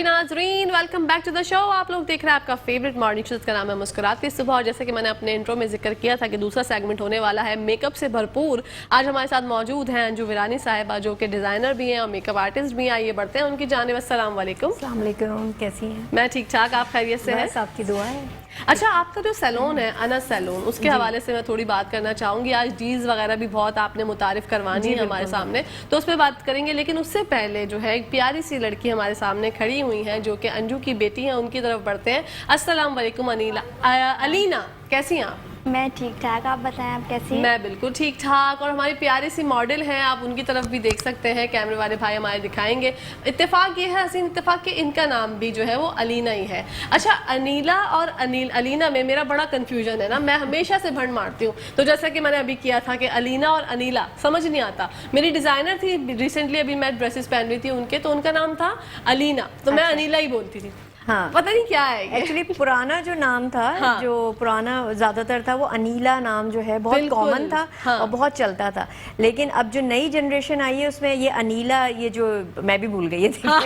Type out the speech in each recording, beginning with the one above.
जी नाजरीन, welcome back to the show. आप लोग देख रहे हैं आपका फेवरेट मॉर्निंग शो, जिसका नाम है मुस्कुराती सुबह। और जैसे कि मैंने अपने इंट्रो में जिक्र किया था कि दूसरा सेगमेंट होने वाला है मेकअप से भरपूर। आज हमारे साथ मौजूद हैं अंजू वीरानी साहिबा, जो कि डिज़ाइनर भी हैं और मेकअप आर्टिस्ट भी हैं। आइए बढ़ते हैं उनकी जानिब। अस्सलाम वालेकुम। अस्सलाम वालेकुम, कैसी हैं? मैं ठीक ठाक, आप खैरियत से हैं? बस आपकी दुआ है। अच्छा, आपका जो सैलून है अनस सैलून, उसके हवाले से मैं थोड़ी बात करना चाहूँगी। आज डील्स वगैरह भी बहुत आपने मुतारिफ करवानी है हमारे सामने, तो उस पर बात करेंगे। लेकिन उससे पहले जो है एक प्यारी सी लड़की हमारे सामने खड़ी हुई है, जो कि अंजू की बेटी है। उनकी तरफ बढ़ते हैं। अस्सलाम वालेकुम अलीना, कैसी हैं आप? मैं ठीक ठाक, आप बताएं आप कैसी हैं? मैं बिल्कुल ठीक ठाक। और हमारी प्यारी सी मॉडल हैं, आप उनकी तरफ भी देख सकते हैं, कैमरे वाले भाई हमारे दिखाएंगे। इत्तेफाक ये है, हसीन इत्तेफाक कि इनका नाम भी जो है वो अलीना ही है। अच्छा, अनीला और अलीना में मेरा बड़ा कंफ्यूजन है ना, मैं हमेशा से भंड मारती हूँ। तो जैसा कि मैंने अभी किया था कि अलीना और अनीला समझ नहीं आता। मेरी डिज़ाइनर थी, रिसेंटली अभी मैं ड्रेसेस पहन रही थी उनके, तो उनका नाम था अलीना, तो मैं अनीला ही बोलती थी। हाँ, पता नहीं क्या है एक्चुअली पुराना जो नाम था, हाँ, जो पुराना ज्यादातर था, वो अनीला नाम जो है बहुत कॉमन था। हाँ, और बहुत चलता था। लेकिन अब जो नई जनरेशन आई है उसमें ये अनीला, ये जो मैं भी भूल गई है। हाँ।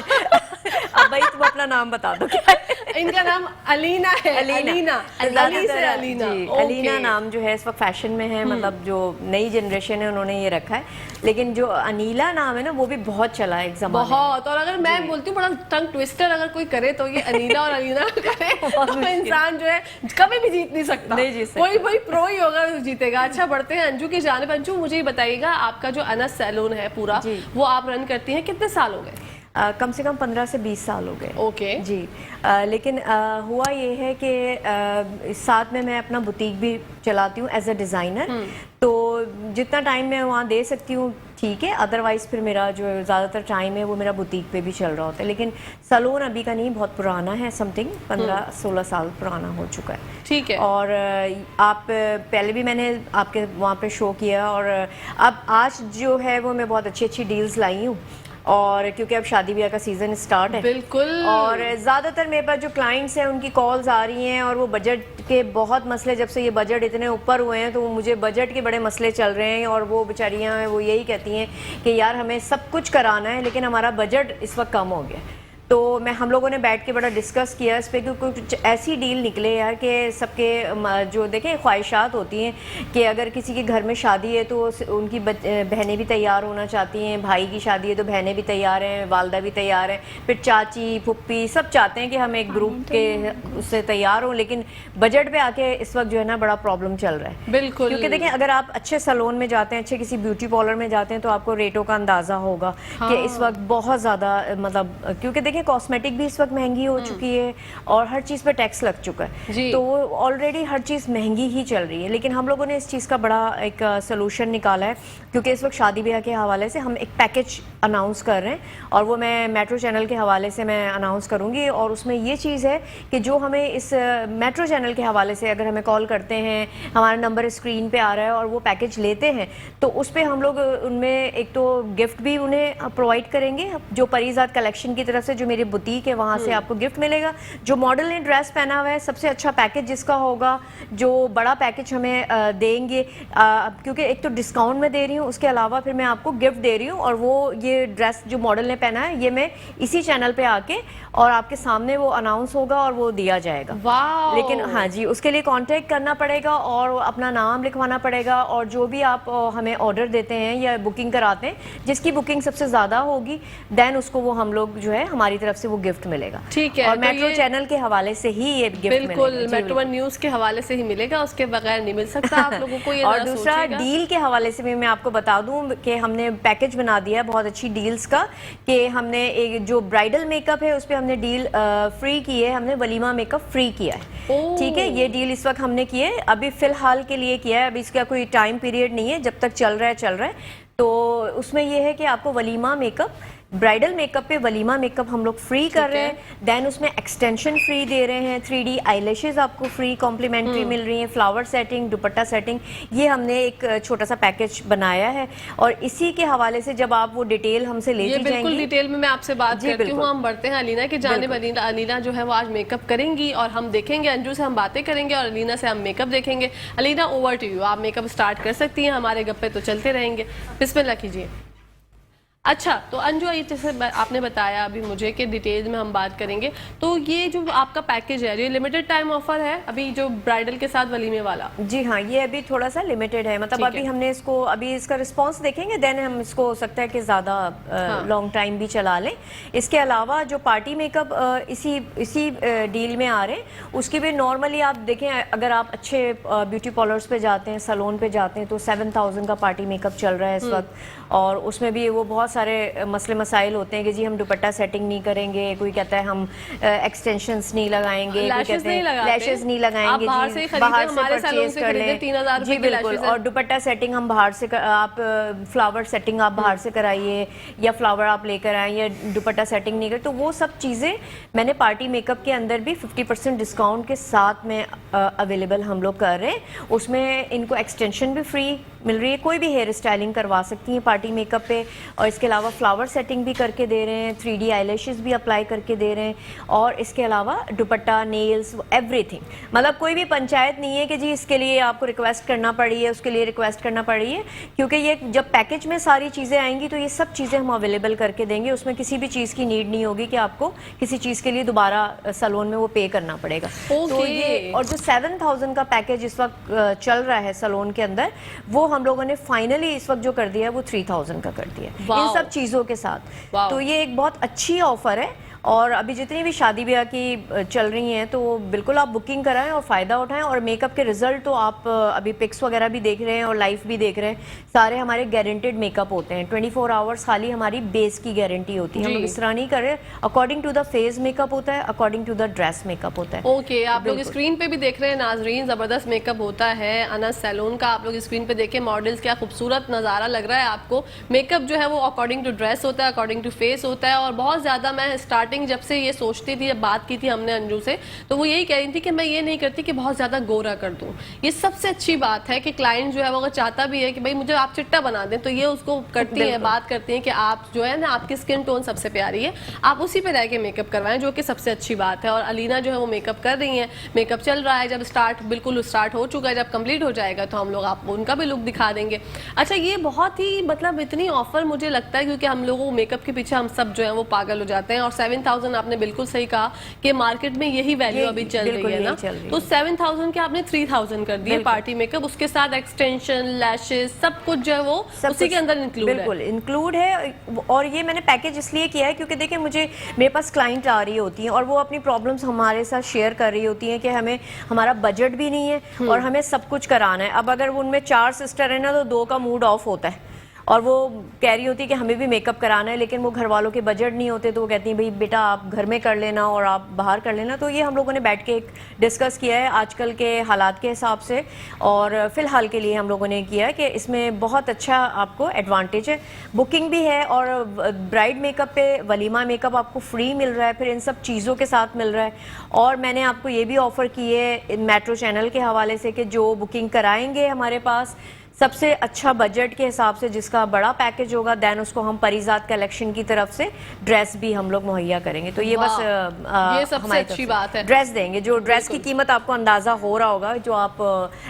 अब भाई तुम अपना नाम बता दो क्या है? इनका नाम अलीना है। अलीना अली से अलीना। अलीना नाम जो है इस वक्त फैशन में है, मतलब जो नई जनरेशन है उन्होंने ये रखा है। लेकिन जो अनीला नाम है ना, वो भी बहुत चला है एक ज़माने बहुत। और अगर मैं बोलती हूँ बड़ा टंग ट्विस्टर अगर कोई करे तो ये अनीला और अलीना करे तो इंसान जो है कभी भी जीत नहीं सकता। कोई प्रो ही होगा तो जीतेगा। अच्छा, बढ़ते हैं अंजू की जानिब। अंजू, मुझे ये बताइएगा, आपका जो अनस सैलून है पूरा, वो आप रन करती हैं, कितने साल हो गए? कम से कम 15 से 20 साल हो गए। ओके जी। लेकिन हुआ ये है कि साथ में मैं अपना बुटीक भी चलाती हूँ एज अ डिज़ाइनर। तो जितना टाइम मैं वहाँ दे सकती हूँ ठीक है, अदरवाइज़ फिर मेरा जो ज़्यादातर टाइम है वो मेरा बुटीक पे भी चल रहा होता है। लेकिन सैलून अभी का नहीं, बहुत पुराना है, समथिंग 15-16 साल पुराना हो चुका है। ठीक है। और आप पहले भी मैंने आपके वहाँ पे शो किया, और अब आज जो है वो मैं बहुत अच्छी अच्छी डील्स लाई हूँ। और क्योंकि अब शादी ब्याह का सीज़न स्टार्ट है, बिल्कुल, और ज़्यादातर मेरे पास जो क्लाइंट्स हैं उनकी कॉल्स आ रही हैं, और वो बजट के बहुत मसले, जब से ये बजट इतने ऊपर हुए हैं तो मुझे बजट के बड़े मसले चल रहे हैं। और वो बेचारियाँ हैं, वो यही कहती हैं कि यार हमें सब कुछ कराना है लेकिन हमारा बजट इस वक्त कम हो गया। तो हम लोगों ने बैठ के बड़ा डिस्कस किया इस पर कि कुछ ऐसी डील निकले यार कि सबके जो देखें ख्वाहिशात होती हैं कि अगर किसी के घर में शादी है तो उनकी बहनें भी तैयार होना चाहती हैं, भाई की शादी है तो बहनें भी तैयार हैं, वालदा भी तैयार हैं, फिर चाची फुप्पी सब चाहते हैं कि हम एक ग्रुप के उससे तैयार हों। लेकिन बजट पे आके इस वक्त जो है ना बड़ा प्रॉब्लम चल रहा है। बिल्कुल, क्योंकि देखें अगर आप अच्छे सैलून में जाते हैं, अच्छे किसी ब्यूटी पार्लर में जाते हैं, तो आपको रेटों का अंदाज़ा होगा कि इस वक्त बहुत ज़्यादा, मतलब क्योंकि देखिए कॉस्मेटिक भी इस वक्त महंगी हो चुकी है और हर चीज़ पे टैक्स लग चुका है, तो वो ऑलरेडी हर चीज़ महंगी ही चल रही है। लेकिन हम लोगों ने इस चीज़ का बड़ा एक सोल्यूशन निकाला है, क्योंकि इस वक्त शादी ब्याह के हवाले से हम एक पैकेज अनाउंस कर रहे हैं, और वो मैं मेट्रो चैनल के हवाले से मैं अनाउंस करूँगी। और उसमें ये चीज़ है कि जो हमें इस मेट्रो चैनल के हवाले से अगर हमें कॉल करते हैं, हमारा नंबर स्क्रीन पर आ रहा है और वो पैकेज लेते हैं, तो उस पर हम लोग उनमें एक तो गिफ्ट भी उन्हें प्रोवाइड करेंगे, जो परीज़ाद कलेक्शन की तरफ से जो मेरी बुटीक है वहाँ से आपको गिफ्ट मिलेगा। जो मॉडल ने ड्रेस पहना हुआ है, सबसे अच्छा पैकेज जिसका होगा, जो बड़ा पैकेज हमें देंगे, क्योंकि एक तो डिस्काउंट में दे रही हूँ, उसके अलावा फिर मैं आपको गिफ्ट दे रही हूँ। और वो ये ड्रेस जो मॉडल ने पहना है, ये मैं इसी चैनल पे आके और आपके सामने वो अनाउंस होगा और वो दिया जाएगा। वाह! लेकिन हाँ जी, उसके लिए कॉन्टेक्ट करना पड़ेगा और अपना नाम लिखवाना पड़ेगा, और जो भी आप हमें ऑर्डर देते हैं या बुकिंग कराते हैं, जिसकी बुकिंग सबसे ज़्यादा होगी, देन उसको वो हम लोग जो है हमारी तरफ से वो गिफ्ट मिलेगा। ठीक है। और मेट्रो चैनल के हवाले से ही ये गिफ्ट बिल्कुल मेट्रो न्यूज़ के हवाले से ही मिलेगा, उसके बगैर नहीं मिल सकता आप लोगों को। ये और दूसरा डील के हवाले से भी मैं आपको बता दूं कि हमने पैकेज बना दिया है बहुत अच्छी डील्स का, कि हमने एक जो ब्राइडल मेकअप है उस पर हमने डील फ्री की है, हमने वलीमा मेकअप फ्री किया है। ठीक है, ये डील इस वक्त हमने की है, अभी फिलहाल के लिए किया है, अभी इसका कोई टाइम पीरियड नहीं है, जब तक चल रहा है चल रहा है। तो उसमें ये है कि आपको वलीमा मेकअप, ब्राइडल मेकअप पे वलीमा मेकअप हम लोग फ्री कर रहे हैं। देन उसमें एक्सटेंशन फ्री दे रहे हैं, 3D आईलैशेस आपको फ्री कॉम्प्लीमेंट्री मिल रही हैं, फ्लावर सेटिंग, दुपट्टा सेटिंग, ये हमने एक छोटा सा पैकेज बनाया है। और इसी के हवाले से जब आप वो डिटेल हमसे लेती जाएंगी, बिल्कुल डिटेल में मैं आपसे बात करती हूँ। हम बढ़ते हैं अलीना की जानिब। अलीना जो है वो आज मेकअप करेंगी और हम देखेंगे, अंजू से हम बातें करेंगे और अलीना से हम मेकअप देखेंगे। अलीना, ओवर टू यू, आप मेकअप स्टार्ट कर सकती हैं, हमारे गप्पे तो चलते रहेंगे। बिस्मिल्लाह कीजिए। अच्छा, तो अंजू, ये जैसे आपने बताया अभी मुझे कि डिटेल में हम बात करेंगे, तो ये जो आपका पैकेज है ये लिमिटेड टाइम ऑफर है अभी जो ब्राइडल के साथ वलीमे वाला? जी हाँ, ये अभी थोड़ा सा लिमिटेड है, मतलब अभी हमने इसको, अभी इसका रिस्पांस देखेंगे देन हम इसको हो सकता है कि ज़्यादा लॉन्ग टाइम भी चला लें। इसके अलावा जो पार्टी मेकअप इसी डील में आ रहे हैं, उसकी भी नॉर्मली आप देखें, अगर आप अच्छे ब्यूटी पार्लर्स पे जाते हैं, सैलून पे जाते हैं, तो 7000 का पार्टी मेकअप चल रहा है इस वक्त। और उसमें भी वो बहुत सारे मसले मसाइल होते हैं कि जी हम दुपट्टा सेटिंग नहीं करेंगे, कोई कहता है हम एक्सटेंशंस नहीं लगाएंगे, कोई कहते हैं लैशेस नहीं लगाएंगे, बाहर से परचेज कर लें, 3000 जी बिल्कुल। और दुपट्टा सेटिंग हम बाहर से आप फ्लावर सेटिंग आप बाहर से कराइए, या फ्लावर आप लेकर आए, या दुपट्टा सेटिंग नहीं कर, तो वो सब चीज़ें मैंने पार्टी मेकअप के अंदर भी 50% डिस्काउंट के साथ में अवेलेबल हम लोग कर रहे हैं। उसमें इनको एक्सटेंशन भी फ्री मिल रही है, कोई भी हेयर स्टाइलिंग करवा सकती हैं पार्टी मेकअप पे, और इसके अलावा फ्लावर सेटिंग भी करके दे रहे हैं, 3D आईलैशेस भी अप्लाई करके दे रहे हैं, और इसके अलावा दुपट्टा, नेल्स, एवरीथिंग। मतलब कोई भी पंचायत नहीं है कि जी इसके लिए आपको रिक्वेस्ट करना पड़ी है, उसके लिए रिक्वेस्ट करना पड़ी है, क्योंकि ये जब पैकेज में सारी चीज़ें आएंगी तो ये सब चीज़ें हम अवेलेबल करके देंगे। उसमें किसी भी चीज़ की नीड नहीं होगी कि आपको किसी चीज़ के लिए दोबारा सैलून में वो पे करना पड़ेगा। तो ये, और जो 7000 का पैकेज इस वक्त चल रहा है सैलून के अंदर, वो हम लोगों ने फाइनली इस वक्त जो कर दिया है वो 3000 का कर दिया है इन सब चीज़ों के साथ। तो ये एक बहुत अच्छी ऑफर है, और अभी जितनी भी शादी ब्याह की चल रही हैं तो बिल्कुल आप बुकिंग कराएं और फ़ायदा उठाएं। और मेकअप के रिजल्ट तो आप अभी पिक्स वगैरह भी देख रहे हैं और लाइव भी देख रहे हैं, सारे हमारे गारंटेड मेकअप होते हैं। 24 आवर्स खाली हमारी बेस की गारंटी होती है, हम लोग इस तरह नहीं कर रहे। According to the face makeup होता है, according to the dress makeup होता है। ओके, आप लोग स्क्रीन पे भी देख रहे हैं नाजरीन, ज़बरदस्त मेकअप होता है अनस सैलून का। आप लोग स्क्रीन पे देखें मॉडल्स, क्या खूबसूरत नज़ारा लग रहा है आपको। मेकअप जो है वो अकॉर्डिंग टू ड्रेस होता है, अकॉर्डिंग टू फेस होता है। और बहुत ज़्यादा मैं स्टार्टिंग जब से ये सोचती थी, जब बात की थी हमने अंजू से, तो वो यही कह रही थी कि मैं ये नहीं करती कि बहुत ज़्यादा गोरा कर दूं। ये सबसे अच्छी बात है कि क्लाइंट जो है वो अगर चाहता भी है कि भाई मुझे आप चिट्टा बना दें, तो ये उसको करती है, बात करती हैं कि आप जो है ना, आपकी स्किन टोन सबसे प्यारी है, आप उसी पे रह के मेकअप करवाएं, जो कि सबसे अच्छी बात है। और अलीना जो है वो मेकअप कर रही हैं, मेकअप चल रहा है, जब बिल्कुल स्टार्ट हो चुका है, जब कंप्लीट हो जाएगा तो हम लोग आपको उनका भी लुक दिखा देंगे। अच्छा, ये बहुत ही मतलब इतनी ऑफर मुझे लगता है, क्योंकि हम लोगों को मेकअप के पीछे हम सब जो है वो पागल हो जाते हैं। और 7000 आपने बिल्कुल सही कहा कि मार्केट में यही वैल्यू अभी चल रही है ना, तो 7000 के आपने 3000 कर दिए पार्टी मेकअप, उसके साथ एक्सटेंशन, लैशेस, सब कुछ जो है वो उसी के अंदर बिल्कुल इंक्लूड है। और ये मैंने पैकेज इसलिए किया है क्योंकि देखिए मेरे पास क्लाइंट आ रही होती हैं और वो अपनी प्रॉब्लम्स हमारे साथ शेयर कर रही होती हैं कि हमें हमारा बजट भी नहीं है और हमें सब कुछ कराना है। अब अगर उनमें 4 सिस्टर है ना, तो 2 का मूड ऑफ होता है, और वो कह रही होती है कि हमें भी मेकअप कराना है, लेकिन वो घर वालों के बजट नहीं होते, तो वो कहती हैं भाई बेटा आप घर में कर लेना और आप बाहर कर लेना। तो ये हम लोगों ने बैठ के एक डिस्कस किया है आजकल के हालात के हिसाब से, और फ़िलहाल के लिए हम लोगों ने किया है कि इसमें बहुत अच्छा आपको एडवांटेज है। बुकिंग भी है, और ब्राइड मेकअप पे वलीमा मेकअप आपको फ्री मिल रहा है, फिर इन सब चीज़ों के साथ मिल रहा है। और मैंने आपको ये भी ऑफ़र की है मेट्रो चैनल के हवाले से कि जो बुकिंग कराएंगे हमारे पास सबसे अच्छा बजट के हिसाब से, जिसका बड़ा पैकेज होगा, देन उसको हम परिजात कलेक्शन की तरफ से ड्रेस भी हम लोग मुहैया करेंगे। तो ये बस ये सबसे अच्छी बात है, ड्रेस देंगे। जो ड्रेस की कीमत आपको अंदाज़ा हो रहा होगा, जो आप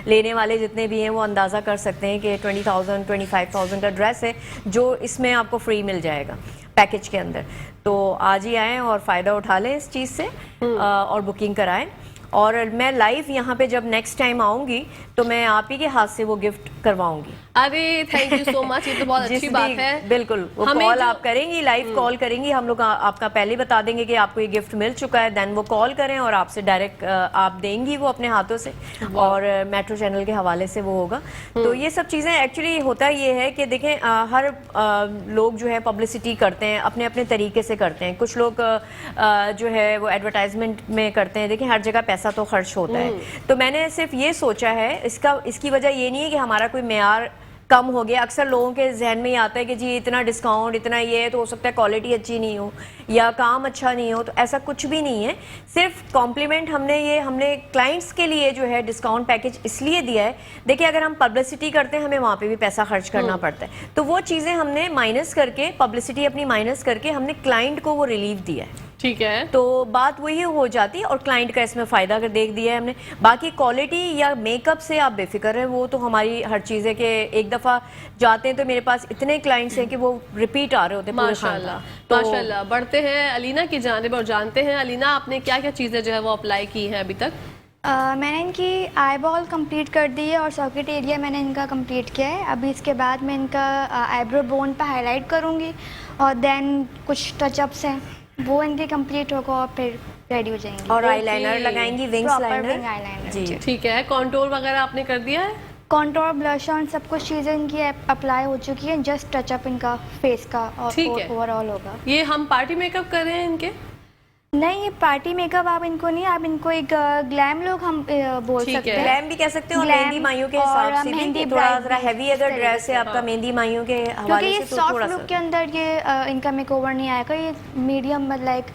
लेने वाले जितने भी हैं वो अंदाज़ा कर सकते हैं कि 20,000 25,000 का ड्रेस है जो इसमें आपको फ्री मिल जाएगा पैकेज के अंदर। तो आज ही आएँ और फ़ायदा उठा लें इस चीज़ से और बुकिंग कराएँ। और मैं लाइव यहाँ पे जब नेक्स्ट टाइम आऊँगी तो मैं आप ही के हाथ से वो गिफ्ट करवाऊंगी। अरे थैंक यू सो मच, ये तो बहुत अच्छी बात है। बिल्कुल, वो कॉल आप करेंगी, लाइव कॉल करेंगी, हम लोग आपका पहले बता देंगे कि आपको ये गिफ्ट मिल चुका है, देन वो कॉल करें और आपसे डायरेक्ट आप देंगी वो अपने हाथों से, और मेट्रो चैनल के हवाले से वो होगा। तो ये सब चीज़ें एक्चुअली होता ये है कि देखें हर लोग जो है पब्लिसिटी करते हैं, अपने अपने तरीके से करते हैं। कुछ लोग जो है वो एडवर्टाइजमेंट में करते हैं, देखें हर जगह पैसा तो खर्च होता है। तो मैंने सिर्फ ये सोचा है, इसकी वजह ये नहीं है कि हमारा कोई मेयार कम हो गया। अक्सर लोगों के जहन में ही आता है कि जी इतना डिस्काउंट, इतना ये है, तो हो सकता है क्वालिटी अच्छी नहीं हो या काम अच्छा नहीं हो। तो ऐसा कुछ भी नहीं है, सिर्फ कॉम्प्लीमेंट हमने क्लाइंट्स के लिए जो है डिस्काउंट पैकेज इसलिए दिया है। देखिए अगर हम पब्लिसिटी करते हैं, हमें वहाँ पे भी पैसा खर्च करना पड़ता है, तो वो चीज़ें हमने माइनस करके, पब्लिसिटी अपनी माइनस करके हमने क्लाइंट को वो रिलीफ दिया है। ठीक है। तो बात वही हो जाती है और क्लाइंट का इसमें फ़ायदा अगर देख दिया है हमने। बाकी क्वालिटी या मेकअप से आप बेफिक्र हैं, वो तो हमारी हर चीज़ है कि एक दफ़ा जाते हैं तो मेरे पास इतने क्लाइंट्स हैं कि वो रिपीट आ रहे होते हैं पूरे माशाल्लाह खानदान। तो माशाल्लाह। बढ़ते हैं अलीना की जानिब और जानते हैं अलीना आपने क्या क्या चीज़ें जो है वो अप्लाई की हैं अभी तक। मैंने इनकी आई बॉल कंप्लीट कर दी है और सॉकेट एरिया मैंने इनका कंप्लीट किया है। अभी इसके बाद मैं इनका आईब्रो बोन पे हाईलाइट करूँगी और देन कुछ टचअप्स हैं वो इनके कंप्लीट होगा और फिर रेडी हो जाएंगी। और आईलाइनर लगाएंगी, wings proper wing liner eyeliner जी। ठीक है। कॉन्टोर वगैरह आपने कर दिया है? कॉन्टोर, ब्लश ऑन सब कुछ चीज़ें इनकी अप्लाई हो चुकी है। जस्ट टचअप इनका फेस का ठीक और है। ओवरऑल होगा। ये हम पार्टी मेकअप कर रहे हैं इनके? नहीं, ये पार्टी मेकअप आप इनको नहीं, आप इनको एक ग्लैम लुक हम बोल ठीक सकते है। हैं। ग्लैम भी कह सकते हैं और ग्लैम मेहंदी माइयों के और हिसाब से भी मेहंदी कि थोड़ा ब्राइड जरा भी हैवी इस अगर तरीके ड्रेस है से। आपका मेहंदी माइयों के क्योंकि हवाले ये से तो सॉफ्ट थोड़ा लुक सा के अंदर ये इनका मेकओवर नहीं आएगा। ये मीडियम लाइक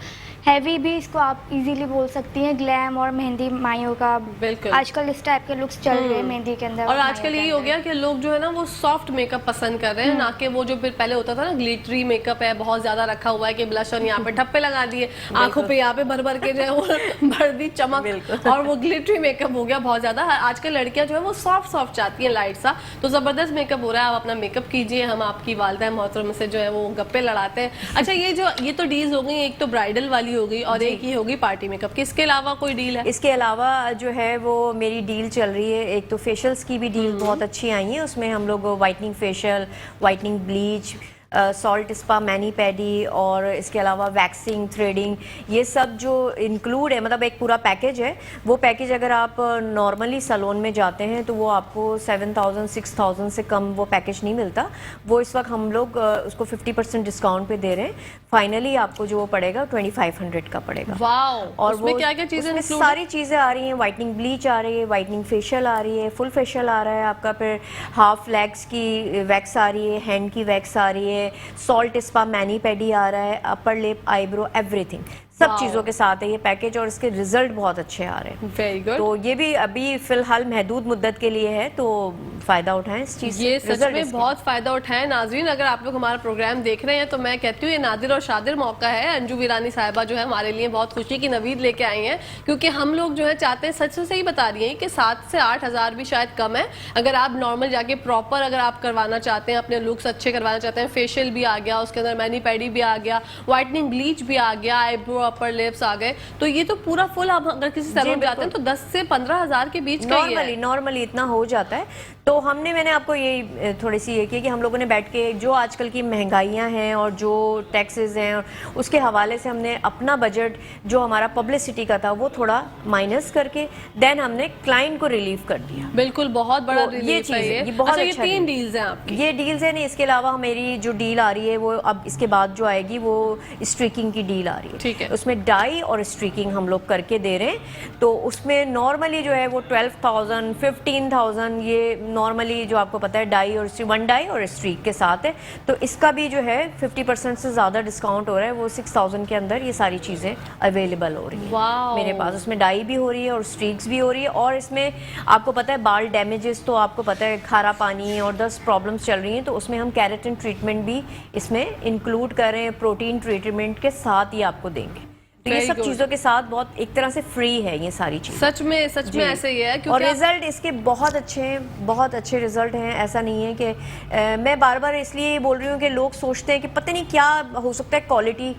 हैवी भी इसको आप इजीली बोल सकती हैं। ग्लैम और मेहंदी माइयों का बिल्कुल। आजकल इस टाइप के लुक्स चल रहे हैं मेहंदी के अंदर और आजकल यही हो गया कि लोग जो है ना वो सॉफ्ट मेकअप पसंद कर रहे हैं, ना कि वो जो फिर पहले होता था ना ग्लिटरी मेकअप है बहुत ज्यादा रखा हुआ है कि ब्लश ऑन यहाँ पे ठप्पे लगा दिए, आंखों पे यहाँ पे भर भर के जो है वो भर दी चमक और वो ग्लिटरी मेकअप हो गया बहुत ज्यादा। आजकल लड़कियां जो है वो सॉफ्ट सॉफ्ट चाहती हैं, लाइट सा। तो जबरदस्त मेकअप हो रहा है, आप अपना मेकअप कीजिए, हम आपकी वालदा मोहतरम से जो है वो गप्पे लड़ाते हैं। अच्छा, ये तो डील्स हो गई, एक तो ब्राइडल वाली हो गई और एक होगी पार्टी मेकअप की। इसके अलावा कोई डील है? इसके अलावा जो है वो मेरी डील चल रही है। एक तो फेशियल्स की भी डील बहुत अच्छी आई है, उसमें हम लोग whitening facial, whitening bleach, salt spa, many paddy और इसके अलावा वैक्सिंग, थ्रेडिंग, ये सब जो इंक्लूड है, मतलब एक पूरा पैकेज है। वो पैकेज अगर आप नॉर्मली सैलून में जाते हैं तो वो आपको 7,000 6,000 से कम वो पैकेज नहीं मिलता। वो इस वक्त हम लोग उसको 50% डिस्काउंट पे दे रहे हैं। फाइनली आपको जो वो पड़ेगा 2500 का पड़ेगा। वाओ। और उसमें वो क्या क्या चीजें उसमें include सारी चीज़ें आ रही हैं। वाइटनिंग ब्लीच आ रही है, वाइटनिंग फेशियल आ रही है, फुल फेशियल आ रहा है आपका, फिर हाफ लेग्स की वैक्स आ रही है, हैंड की वैक्स आ रही है, सॉल्ट स्पा, मैनी पेडी आ रहा है, अपर लिप, आईब्रो, एवरीथिंग सब चीज़ों के साथ है ये पैकेज और इसके रिजल्ट बहुत अच्छे आ रहे हैं। Very good. तो ये भी अभी फिलहाल महदूद मुद्दत के लिए है, तो फ़ायदा उठाएं इस चीज़ से। ये सच में बहुत फ़ायदा उठाएं। नाजरीन, अगर आप लोग हमारा प्रोग्राम देख रहे हैं तो मैं कहती हूँ ये नादिर और शादिर मौका है। अंजू वीरानी साहिबा जो है हमारे लिए बहुत खुशी की नवीद लेके आई हैं, क्योंकि हम लोग जो है चाहते हैं, सच से सही बता रही हैं कि 7 से 8 हज़ार भी शायद कम है। अगर आप नॉर्मल जाके प्रॉपर अगर आप करवाना चाहते हैं, अपने लुक्स अच्छे करवाना चाहते हैं, फेशियल भी आ गया, उसके अंदर मैनी पैडी भी आ गया, वाइटनिंग ब्लीच भी आ गया, आईब्रो, अपर लिप्स आ गए, तो ये तो पूरा फुल आप अगर किसी सैलून जाते हैं तो 10 से 15 हज़ार के बीच का ही है। नॉर्मली इतना हो जाता है। तो मैंने आपको ये थोड़ी सी ये किया कि हम लोगों ने बैठ के जो आजकल की महंगाइयाँ हैं और जो टैक्सेस हैं और उसके हवाले से हमने अपना बजट जो हमारा पब्लिसिटी का था वो थोड़ा माइनस करके देन हमने क्लाइंट को रिलीव कर दिया। बिल्कुल, बहुत बड़ा तो रिलीफ है ये। बहुत अच्छा, ये अच्छा 3 डील्स हैं आपकी? ये डील्स है नहीं, इसके अलावा मेरी जो डील आ रही है वो अब इसके बाद जो आएगी वो स्ट्रीकिंग की डील आ रही है। ठीक है। उसमें डाई और स्ट्रीकिंग हम लोग करके दे रहे हैं। तो उसमें नॉर्मली जो है वो 12,000 15,000 ये नॉर्मली जो आपको पता है डाई और 1 डाई और स्ट्रीक के साथ है। तो इसका भी जो है 50% से ज़्यादा डिस्काउंट हो रहा है। वो 6,000 के अंदर ये सारी चीज़ें अवेलेबल हो रही है मेरे पास। उसमें डाई भी हो रही है और स्ट्रीक्स भी हो रही है। और इसमें आपको पता है बाल डैमेजेस, तो आपको पता है खारा पानी और 10 प्रॉब्लम्स चल रही हैं, तो उसमें हम कैरेटिन ट्रीटमेंट भी इसमें इंक्लूड कर रहे हैं, प्रोटीन ट्रीटमेंट के साथ ही आपको देंगे। तो ये सब चीज़ों के साथ बहुत एक तरह से फ्री है ये सारी चीज़। सच में ऐसे ही है। और रिजल्ट इसके बहुत अच्छे हैं, बहुत अच्छे रिजल्ट हैं। ऐसा नहीं है कि मैं बार बार इसलिए बोल रही हूँ कि लोग सोचते हैं कि पता नहीं क्या हो सकता है, क्वालिटी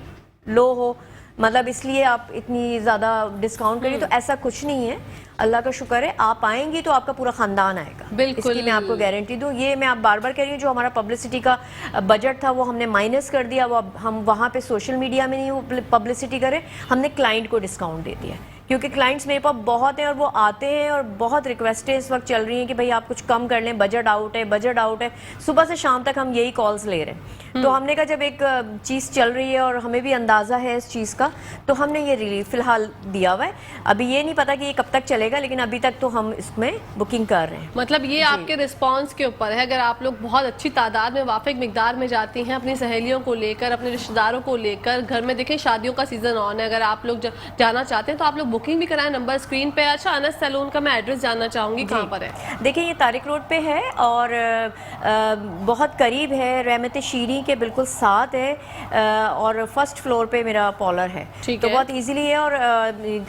लो हो, मतलब इसलिए आप इतनी ज़्यादा डिस्काउंट करिए। तो ऐसा कुछ नहीं है, अल्लाह का शुक्र है। आप आएंगी तो आपका पूरा खानदान आएगा, बिल्कुल, इसकी मैं आपको गारंटी दूं। ये मैं आप बार बार कह रही हूँ, जो हमारा पब्लिसिटी का बजट था वो हमने माइनस कर दिया। वो अब हम वहाँ पे सोशल मीडिया में नहीं वो पब्लिसिटी करें, हमने क्लाइंट को डिस्काउंट दे दिया, क्योंकि क्लाइंट्स मेरे पास बहुत हैं और वो आते हैं और बहुत रिक्वेस्टें इस वक्त चल रही हैं कि भाई आप कुछ कम कर लें, बजट आउट है, बजट आउट है। सुबह से शाम तक हम यही कॉल्स ले रहे हैं। तो हमने कहा जब एक चीज़ चल रही है और हमें भी अंदाज़ा है इस चीज़ का, तो हमने ये रिलीफ फ़िलहाल दिया हुआ है। अभी ये नहीं पता कि ये कब तक चलेगा, लेकिन अभी तक तो हम इसमें बुकिंग कर रहे हैं। मतलब ये आपके रिस्पांस के ऊपर है। अगर आप लोग बहुत अच्छी तादाद में वाफिक मिकदार में जाती हैं, अपनी सहेलियों को लेकर, अपने रिश्तेदारों को लेकर, घर में देखें शादियों का सीज़न ऑन है, अगर आप लोग जाना चाहते हैं तो आप लोग बुकिंग भी कराएं, नंबर स्क्रीन पे। अच्छा, अनस सैलून का मैं एड्रेस जानना चाहूंगी, कहाँ पर है? देखिए ये तारिक रोड पे है और बहुत करीब है, रहमत शीरी के बिल्कुल साथ है और फर्स्ट फ्लोर पे मेरा पॉलर है। ठीक तो है। बहुत इजीली है। और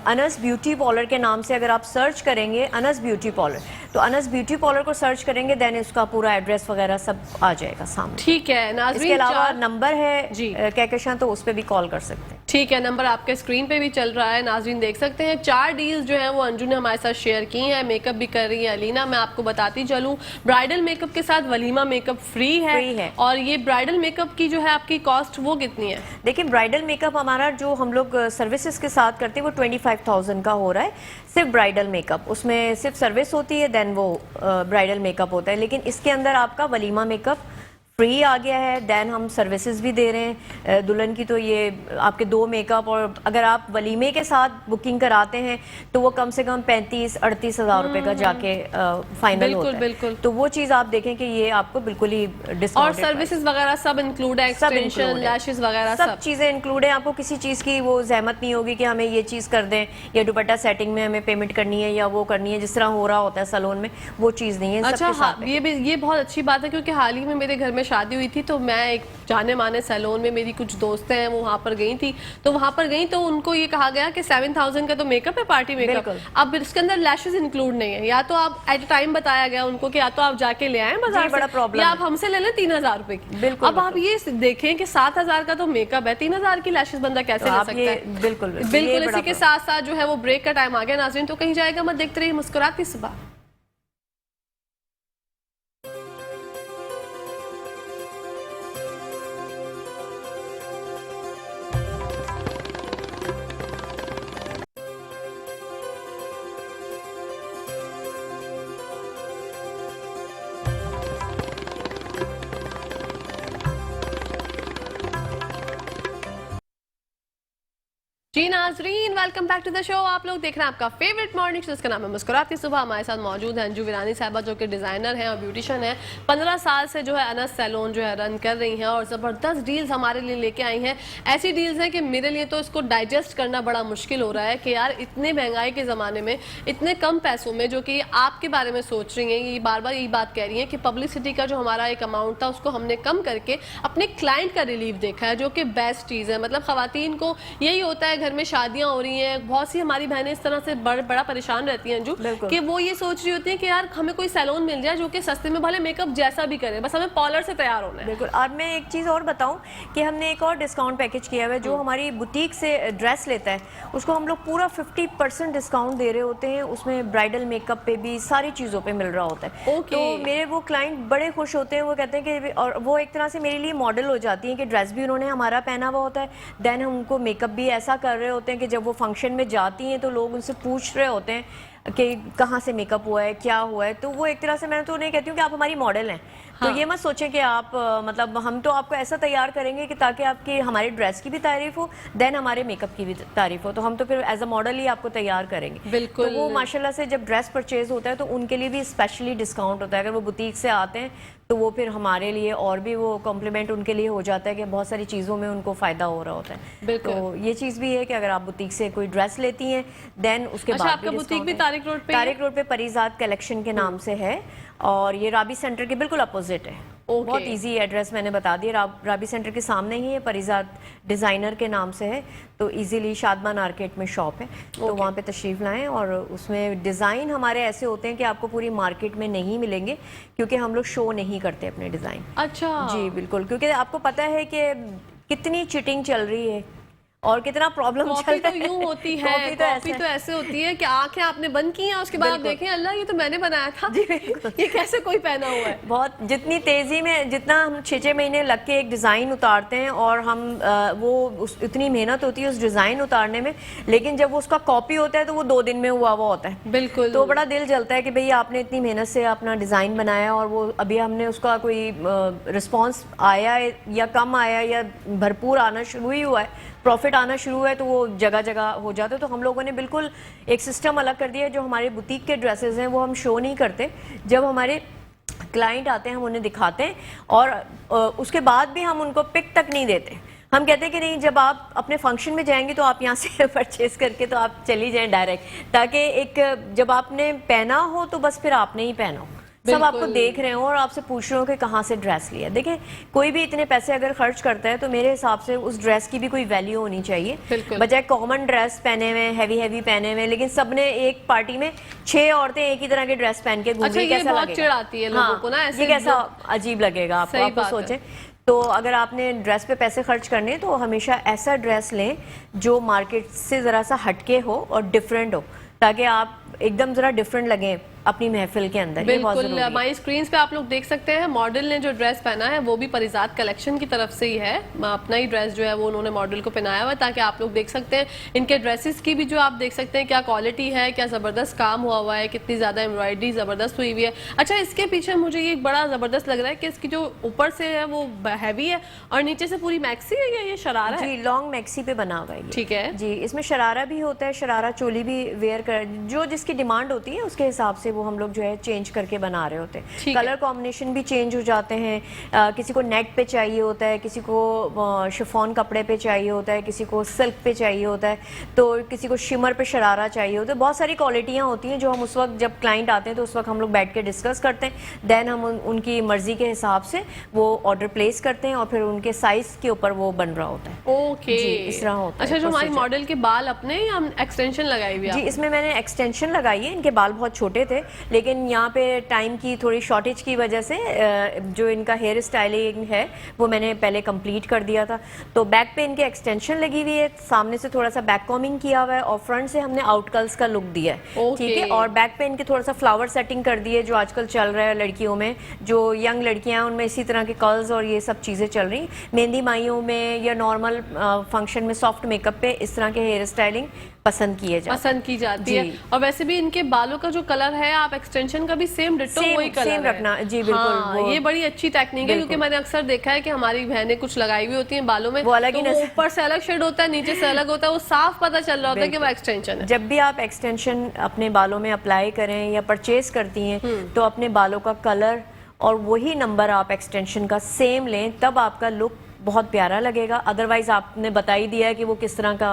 अनस ब्यूटी पॉलर के नाम से अगर आप सर्च करेंगे अनस ब्यूटी पॉलर, तो अनस ब्यूटी पॉलर को सर्च करेंगे, देन उसका पूरा एड्रेस वगैरह सब आ जाएगा सामने। ठीक है नाज़रीन, इसके अलावा नंबर है जी कहकशां, तो उस पर भी कॉल कर सकते हैं। ठीक है, नंबर आपके स्क्रीन पे भी चल रहा है, नाज़रीन देख सकते हैं। 4 डील्स जो हैं वो अंजू ने हमारे साथ शेयर की हैं। मेकअप भी कर रही है अलीना। मैं आपको बताती चलूँ, ब्राइडल मेकअप के साथ वलीमा मेकअप फ्री है। और ये ब्राइडल मेकअप की जो है आपकी कॉस्ट वो कितनी है? देखिए ब्राइडल मेकअप हमारा जो हम लोग सर्विसेज के साथ करते हैं वो 25,000 का हो रहा है, सिर्फ ब्राइडल मेकअप। उसमें सिर्फ सर्विस होती है, देन वो ब्राइडल मेकअप होता है। लेकिन इसके अंदर आपका वलीमा मेकअप फ्री आ गया है, देन हम सर्विसेज भी दे रहे हैं दुल्हन की। तो ये आपके 2 मेकअप, और अगर आप वलीमे के साथ बुकिंग कराते हैं तो वो कम से कम 35-38 हज़ार रुपए का जाके फाइनल होता है। बिल्कुल। तो वो चीज़ आप देखें कि ये आपको बिल्कुल ही डिस्काउंट, और सर्विसेज वगैरह सब इंक्लूड है, एक्सटेंशन, लैशेस वगैरह सब चीज़ें इंक्लूड है। आपको किसी चीज़ की वो जहमत नहीं होगी कि हमें ये चीज़ कर दें या दुपट्टा सेटिंग में हमें पेमेंट करनी है या वो करनी है, जिस तरह हो रहा होता है सैलून में, वो चीज़ नहीं है। अच्छा हाँ, ये बहुत अच्छी बात है, क्योंकि हाल ही में मेरे घर में शादी हुई थी, तो मैं एक जाने माने सैलून में, मेरी कुछ दोस्तें हैं वो वहाँ पर गई थी, तो वहाँ पर गई तो उनको ये कहा गया कि 7,000 का तो मेकअप है, पार्टी मेकअप। अब इसके अंदर लैशेस इंक्लूड नहीं है। या तो आप एट टाइम बताया गया उनको कि या तो आप जाके ले आए बाजार बड़ा प्रॉब्लम, या आप हमसे ले लें 3,000 रुपए की। बिल्कुल। अब आप ये देखें कि 7,000 का तो मेकअप है, 3,000 की लैशेस बंदा कैसे ले सकता है? बिल्कुल। इसी के साथ साथ जो है वो ब्रेक का टाइम आ गया नाज़रीन, तो कहीं जाएगा मत, देखते रहिए मुस्कुराती सुबह। जी नाजरीन, welcome back to the show. आप लोग देख रहे हैं आपका फेवरेट मॉर्निंग शो, जिसका नाम है मुस्कुराती सुबह। हमारे साथ मौजूद है अंजू वीरानी साहबा, जो कि डिज़ाइनर हैं और ब्यूटिशियन हैं। 15 साल से जो है अनस सैलून जो है रन कर रही हैं और ज़बरदस्त डील्स हमारे लिए लेके आई हैं। ऐसी डील्स हैं कि मेरे लिए तो इसको डाइजेस्ट करना बड़ा मुश्किल हो रहा है कि यार इतने महंगाई के ज़माने में इतने कम पैसों में, जो कि आपके बारे में सोच रही हैं, ये बार बार यही बात कह रही हैं कि पब्लिसिटी का जो हमारा एक अमाउंट था उसको हमने कम करके अपने क्लाइंट का रिलीफ देखा है, जो कि बेस्ट चीज़ है। मतलब ख़वातीन को यही होता है, घर में शादियाँ हो रही हैं, बहुत सी हमारी बहनें इस तरह से बड़ा परेशान रहती हैं अंजू, कि वो ये सोच रही होती हैं कि यार हमें कोई सैलून मिल जाए जो कि सस्ते में भले मेकअप जैसा भी करे, बस हमें पॉलर से तैयार होना है। बिल्कुल। और मैं एक चीज़ और बताऊं कि हमने एक और डिस्काउंट पैकेज किया हुआ है। जो हमारी बुटीक से ड्रेस लेता है उसको हम लोग पूरा 50% डिस्काउंट दे रहे होते हैं। उसमें ब्राइडल मेकअप पे भी सारी चीज़ों पे मिल रहा होता है। तो मेरे वो क्लाइंट बड़े खुश होते हैं, वो कहते हैं कि, और वो एक तरह से मेरे लिए मॉडल हो जाती हैं कि ड्रेस भी उन्होंने हमारा पहना हुआ होता है, देन हम उनको मेकअप भी ऐसा कर रहे होते हैं कि जब वो फंक्शन में जाती हैं तो लोग उनसे पूछ रहे होते हैं कि कहाँ से मेकअप हुआ है, क्या हुआ है। तो वो एक तरह से मैं तो उन्हें कहती हूँ कि आप हमारी मॉडल हैं। हाँ। तो ये मत सोचें कि आप मतलब हम तो आपको ऐसा तैयार करेंगे कि ताकि आपकी हमारे ड्रेस की भी तारीफ हो, देन हमारे मेकअप की भी तारीफ हो। तो हम तो फिर एज अ मॉडल ही आपको तैयार करेंगे। बिल्कुल। तो वो माशाल्लाह से जब ड्रेस परचेज होता है तो उनके लिए भी स्पेशली डिस्काउंट होता है। अगर वो बुटीक से आते हैं तो वो फिर हमारे लिए और भी वो कॉम्प्लीमेंट उनके लिए हो जाता है कि बहुत सारी चीज़ों में उनको फ़ायदा हो रहा होता है। तो ये चीज़ भी है कि अगर आप बुटीक से कोई ड्रेस लेती हैं देन उसके बाद आपका बुटीक भी तारिक रोड पे परीज़ाद कलेक्शन के नाम से है, और ये राबी सेंटर के बिल्कुल अपोजिट है। बहुत इजी एड्रेस मैंने बता दिया, राबी सेंटर के सामने ही है, परीज़ाद डिज़ाइनर के नाम से है। तो इजीली शादमान मार्केट में शॉप है, तो वहाँ पे तशरीफ़ लाएं। और उसमें डिज़ाइन हमारे ऐसे होते हैं कि आपको पूरी मार्केट में नहीं मिलेंगे, क्योंकि हम लोग शो नहीं करते अपने डिज़ाइन। अच्छा जी बिल्कुल, क्योंकि आपको पता है कि कितनी चिटिंग चल रही है और कितना प्रॉब्लम चल रहा है। तो यूं होती है, कॉफी तो ऐसे होती है कि आंखें आपने बंद की हैं, उसके बाद आप देखें अल्लाह ये तो मैंने बनाया था, ये कैसे कोई पहना हुआ है। बहुत जितनी तेजी में, जितना हम 6-6 महीने लग के एक डिज़ाइन उतारते हैं और हम इतनी मेहनत होती है उस डिज़ाइन उतारने में, लेकिन जब उसका कॉपी होता है तो वो 2 दिन में हुआ होता है। बिल्कुल। तो बड़ा दिल जलता है कि भाई आपने इतनी मेहनत से अपना डिज़ाइन बनाया और वो अभी हमने उसका कोई रिस्पॉन्स आया या कम आया या भरपूर आना शुरू ही हुआ है, प्रॉफिट आना शुरू है, तो वो जगह जगह हो जाता है। तो हम लोगों ने बिल्कुल एक सिस्टम अलग कर दिया है। जो हमारे बुटीक के ड्रेसेस हैं वो हम शो नहीं करते। जब हमारे क्लाइंट आते हैं हम उन्हें दिखाते हैं और उसके बाद भी हम उनको पिक तक नहीं देते। हम कहते हैं कि नहीं, जब आप अपने फंक्शन में जाएंगे तो आप यहाँ से परचेज करके तो आप चली जाएं डायरेक्ट, ताकि एक जब आपने पहना हो तो बस फिर आपने ही पहना हो, सब आपको देख रहे हो और आपसे पूछ रहे हो कि कहाँ से ड्रेस लिया। देखिए, कोई भी इतने पैसे अगर खर्च करता है तो मेरे हिसाब से उस ड्रेस की भी कोई वैल्यू होनी चाहिए, बजाय कॉमन ड्रेस पहने हुए, हैवी पहने हुए, लेकिन सबने एक पार्टी में 6 औरतें एक ही तरह के ड्रेस पहन के घूम रही, कैसा लगेगा? चिढ़ाती है लोगों को ना, ये कैसा अजीब लगेगा आपको? आप सोचें, तो अगर आपने ड्रेस पे पैसे खर्च करने तो हमेशा ऐसा ड्रेस लें जो मार्केट से ज़रा सा हटके हो और डिफरेंट हो, ताकि आप एकदम ज़रा डिफरेंट लगें अपनी महफिल के अंदर। बिल्कुल, हमारी स्क्रीन पे आप लोग देख सकते हैं मॉडल ने जो ड्रेस पहना है वो भी परिजात कलेक्शन की तरफ से ही है, अपना ही ड्रेस जो है वो उन्होंने मॉडल को पहनाया हुआ है, ताकि आप लोग देख सकते हैं इनके ड्रेसेस की भी जो आप देख सकते हैं क्या क्वालिटी है, क्या ज़बरदस्त काम हुआ हुआ है, कितनी ज़्यादा एम्ब्रॉयडरी ज़बरदस्त हुई हुई है। अच्छा, इसके पीछे मुझे ये बड़ा ज़बरदस्त लग रहा है कि इसकी जो ऊपर से है वो हैवी है और नीचे से पूरी मैक्सी है, या ये शरारा है? जी, लॉन्ग मैक्सी पे बना हुआ है। ठीक है जी, इसमें शरारा भी होता है, शरारा चोली भी वेयर कर, जो जिसकी डिमांड होती है उसके हिसाब से वो हम लोग जो है चेंज करके बना रहे होते हैं। कलर कॉम्बिनेशन भी चेंज हो जाते हैं, किसी को नेट पे चाहिए होता है, किसी को शिफॉन कपड़े पे चाहिए होता है, किसी को सिल्क पे चाहिए होता है, तो किसी को शिमर पे शरारा चाहिए होता है। बहुत सारी क्वालिटियाँ होती हैं जो हम उस वक्त जब क्लाइंट आते हैं तो उस वक्त हम लोग बैठ के डिस्कस करते हैं, देन हम उनकी मर्जी के हिसाब से वो ऑर्डर प्लेस करते हैं और फिर उनके साइज के ऊपर वो बन रहा होता है। ओके, इस तरह होता है। अच्छा, जो हमारी मॉडल के बाल अपने या एक्सटेंशन लगाई हुई है? जी, इसमें मैंने एक्सटेंशन लगाई है, इनके बाल बहुत छोटे थे, लेकिन यहाँ पे टाइम की थोड़ी शॉर्टेज की वजह से जो इनका हेयर स्टाइलिंग है वो मैंने पहले कंप्लीट कर दिया था। तो बैक पे इनके एक्सटेंशन लगी हुई है, सामने से थोड़ा सा बैक कॉमिंग किया हुआ है और फ्रंट से हमने आउटकल्स का लुक दिया है। ठीक है, और बैक पे इनके थोड़ा सा फ्लावर सेटिंग कर दी है, जो आजकल चल रहा है लड़कियों में, जो यंग लड़कियां हैं उनमें इसी तरह के कर्ल्स और ये सब चीज़ें चल रही। मेहंदी माइयों में या नॉर्मल फंक्शन में सॉफ्ट मेकअप पे इस तरह के हेयर स्टाइलिंग पसंद की जाती है। और वैसे भी इनके बालों का जो कलर है, आप एक्सटेंशन का भी सेम डिट्टो वही कलर रखना। जी बिल्कुल, हाँ, ये बड़ी अच्छी टेक्निक है, क्योंकि मैंने अक्सर देखा है कि हमारी बहनें कुछ लगाई हुई होती हैं बालों में, वो अलग ही ऊपर से अलग शेड होता है, नीचे से अलग होता है, वो साफ पता चल रहा होता है कि वो एक्सटेंशन है। जब भी आप एक्सटेंशन अपने बालों में अप्लाई करें या परचेज करती हैं तो अपने बालों का कलर और वही नंबर आप एक्सटेंशन का सेम लें, तब आपका लुक बहुत प्यारा लगेगा। अदरवाइज आपने बता ही दिया है कि वो किस तरह का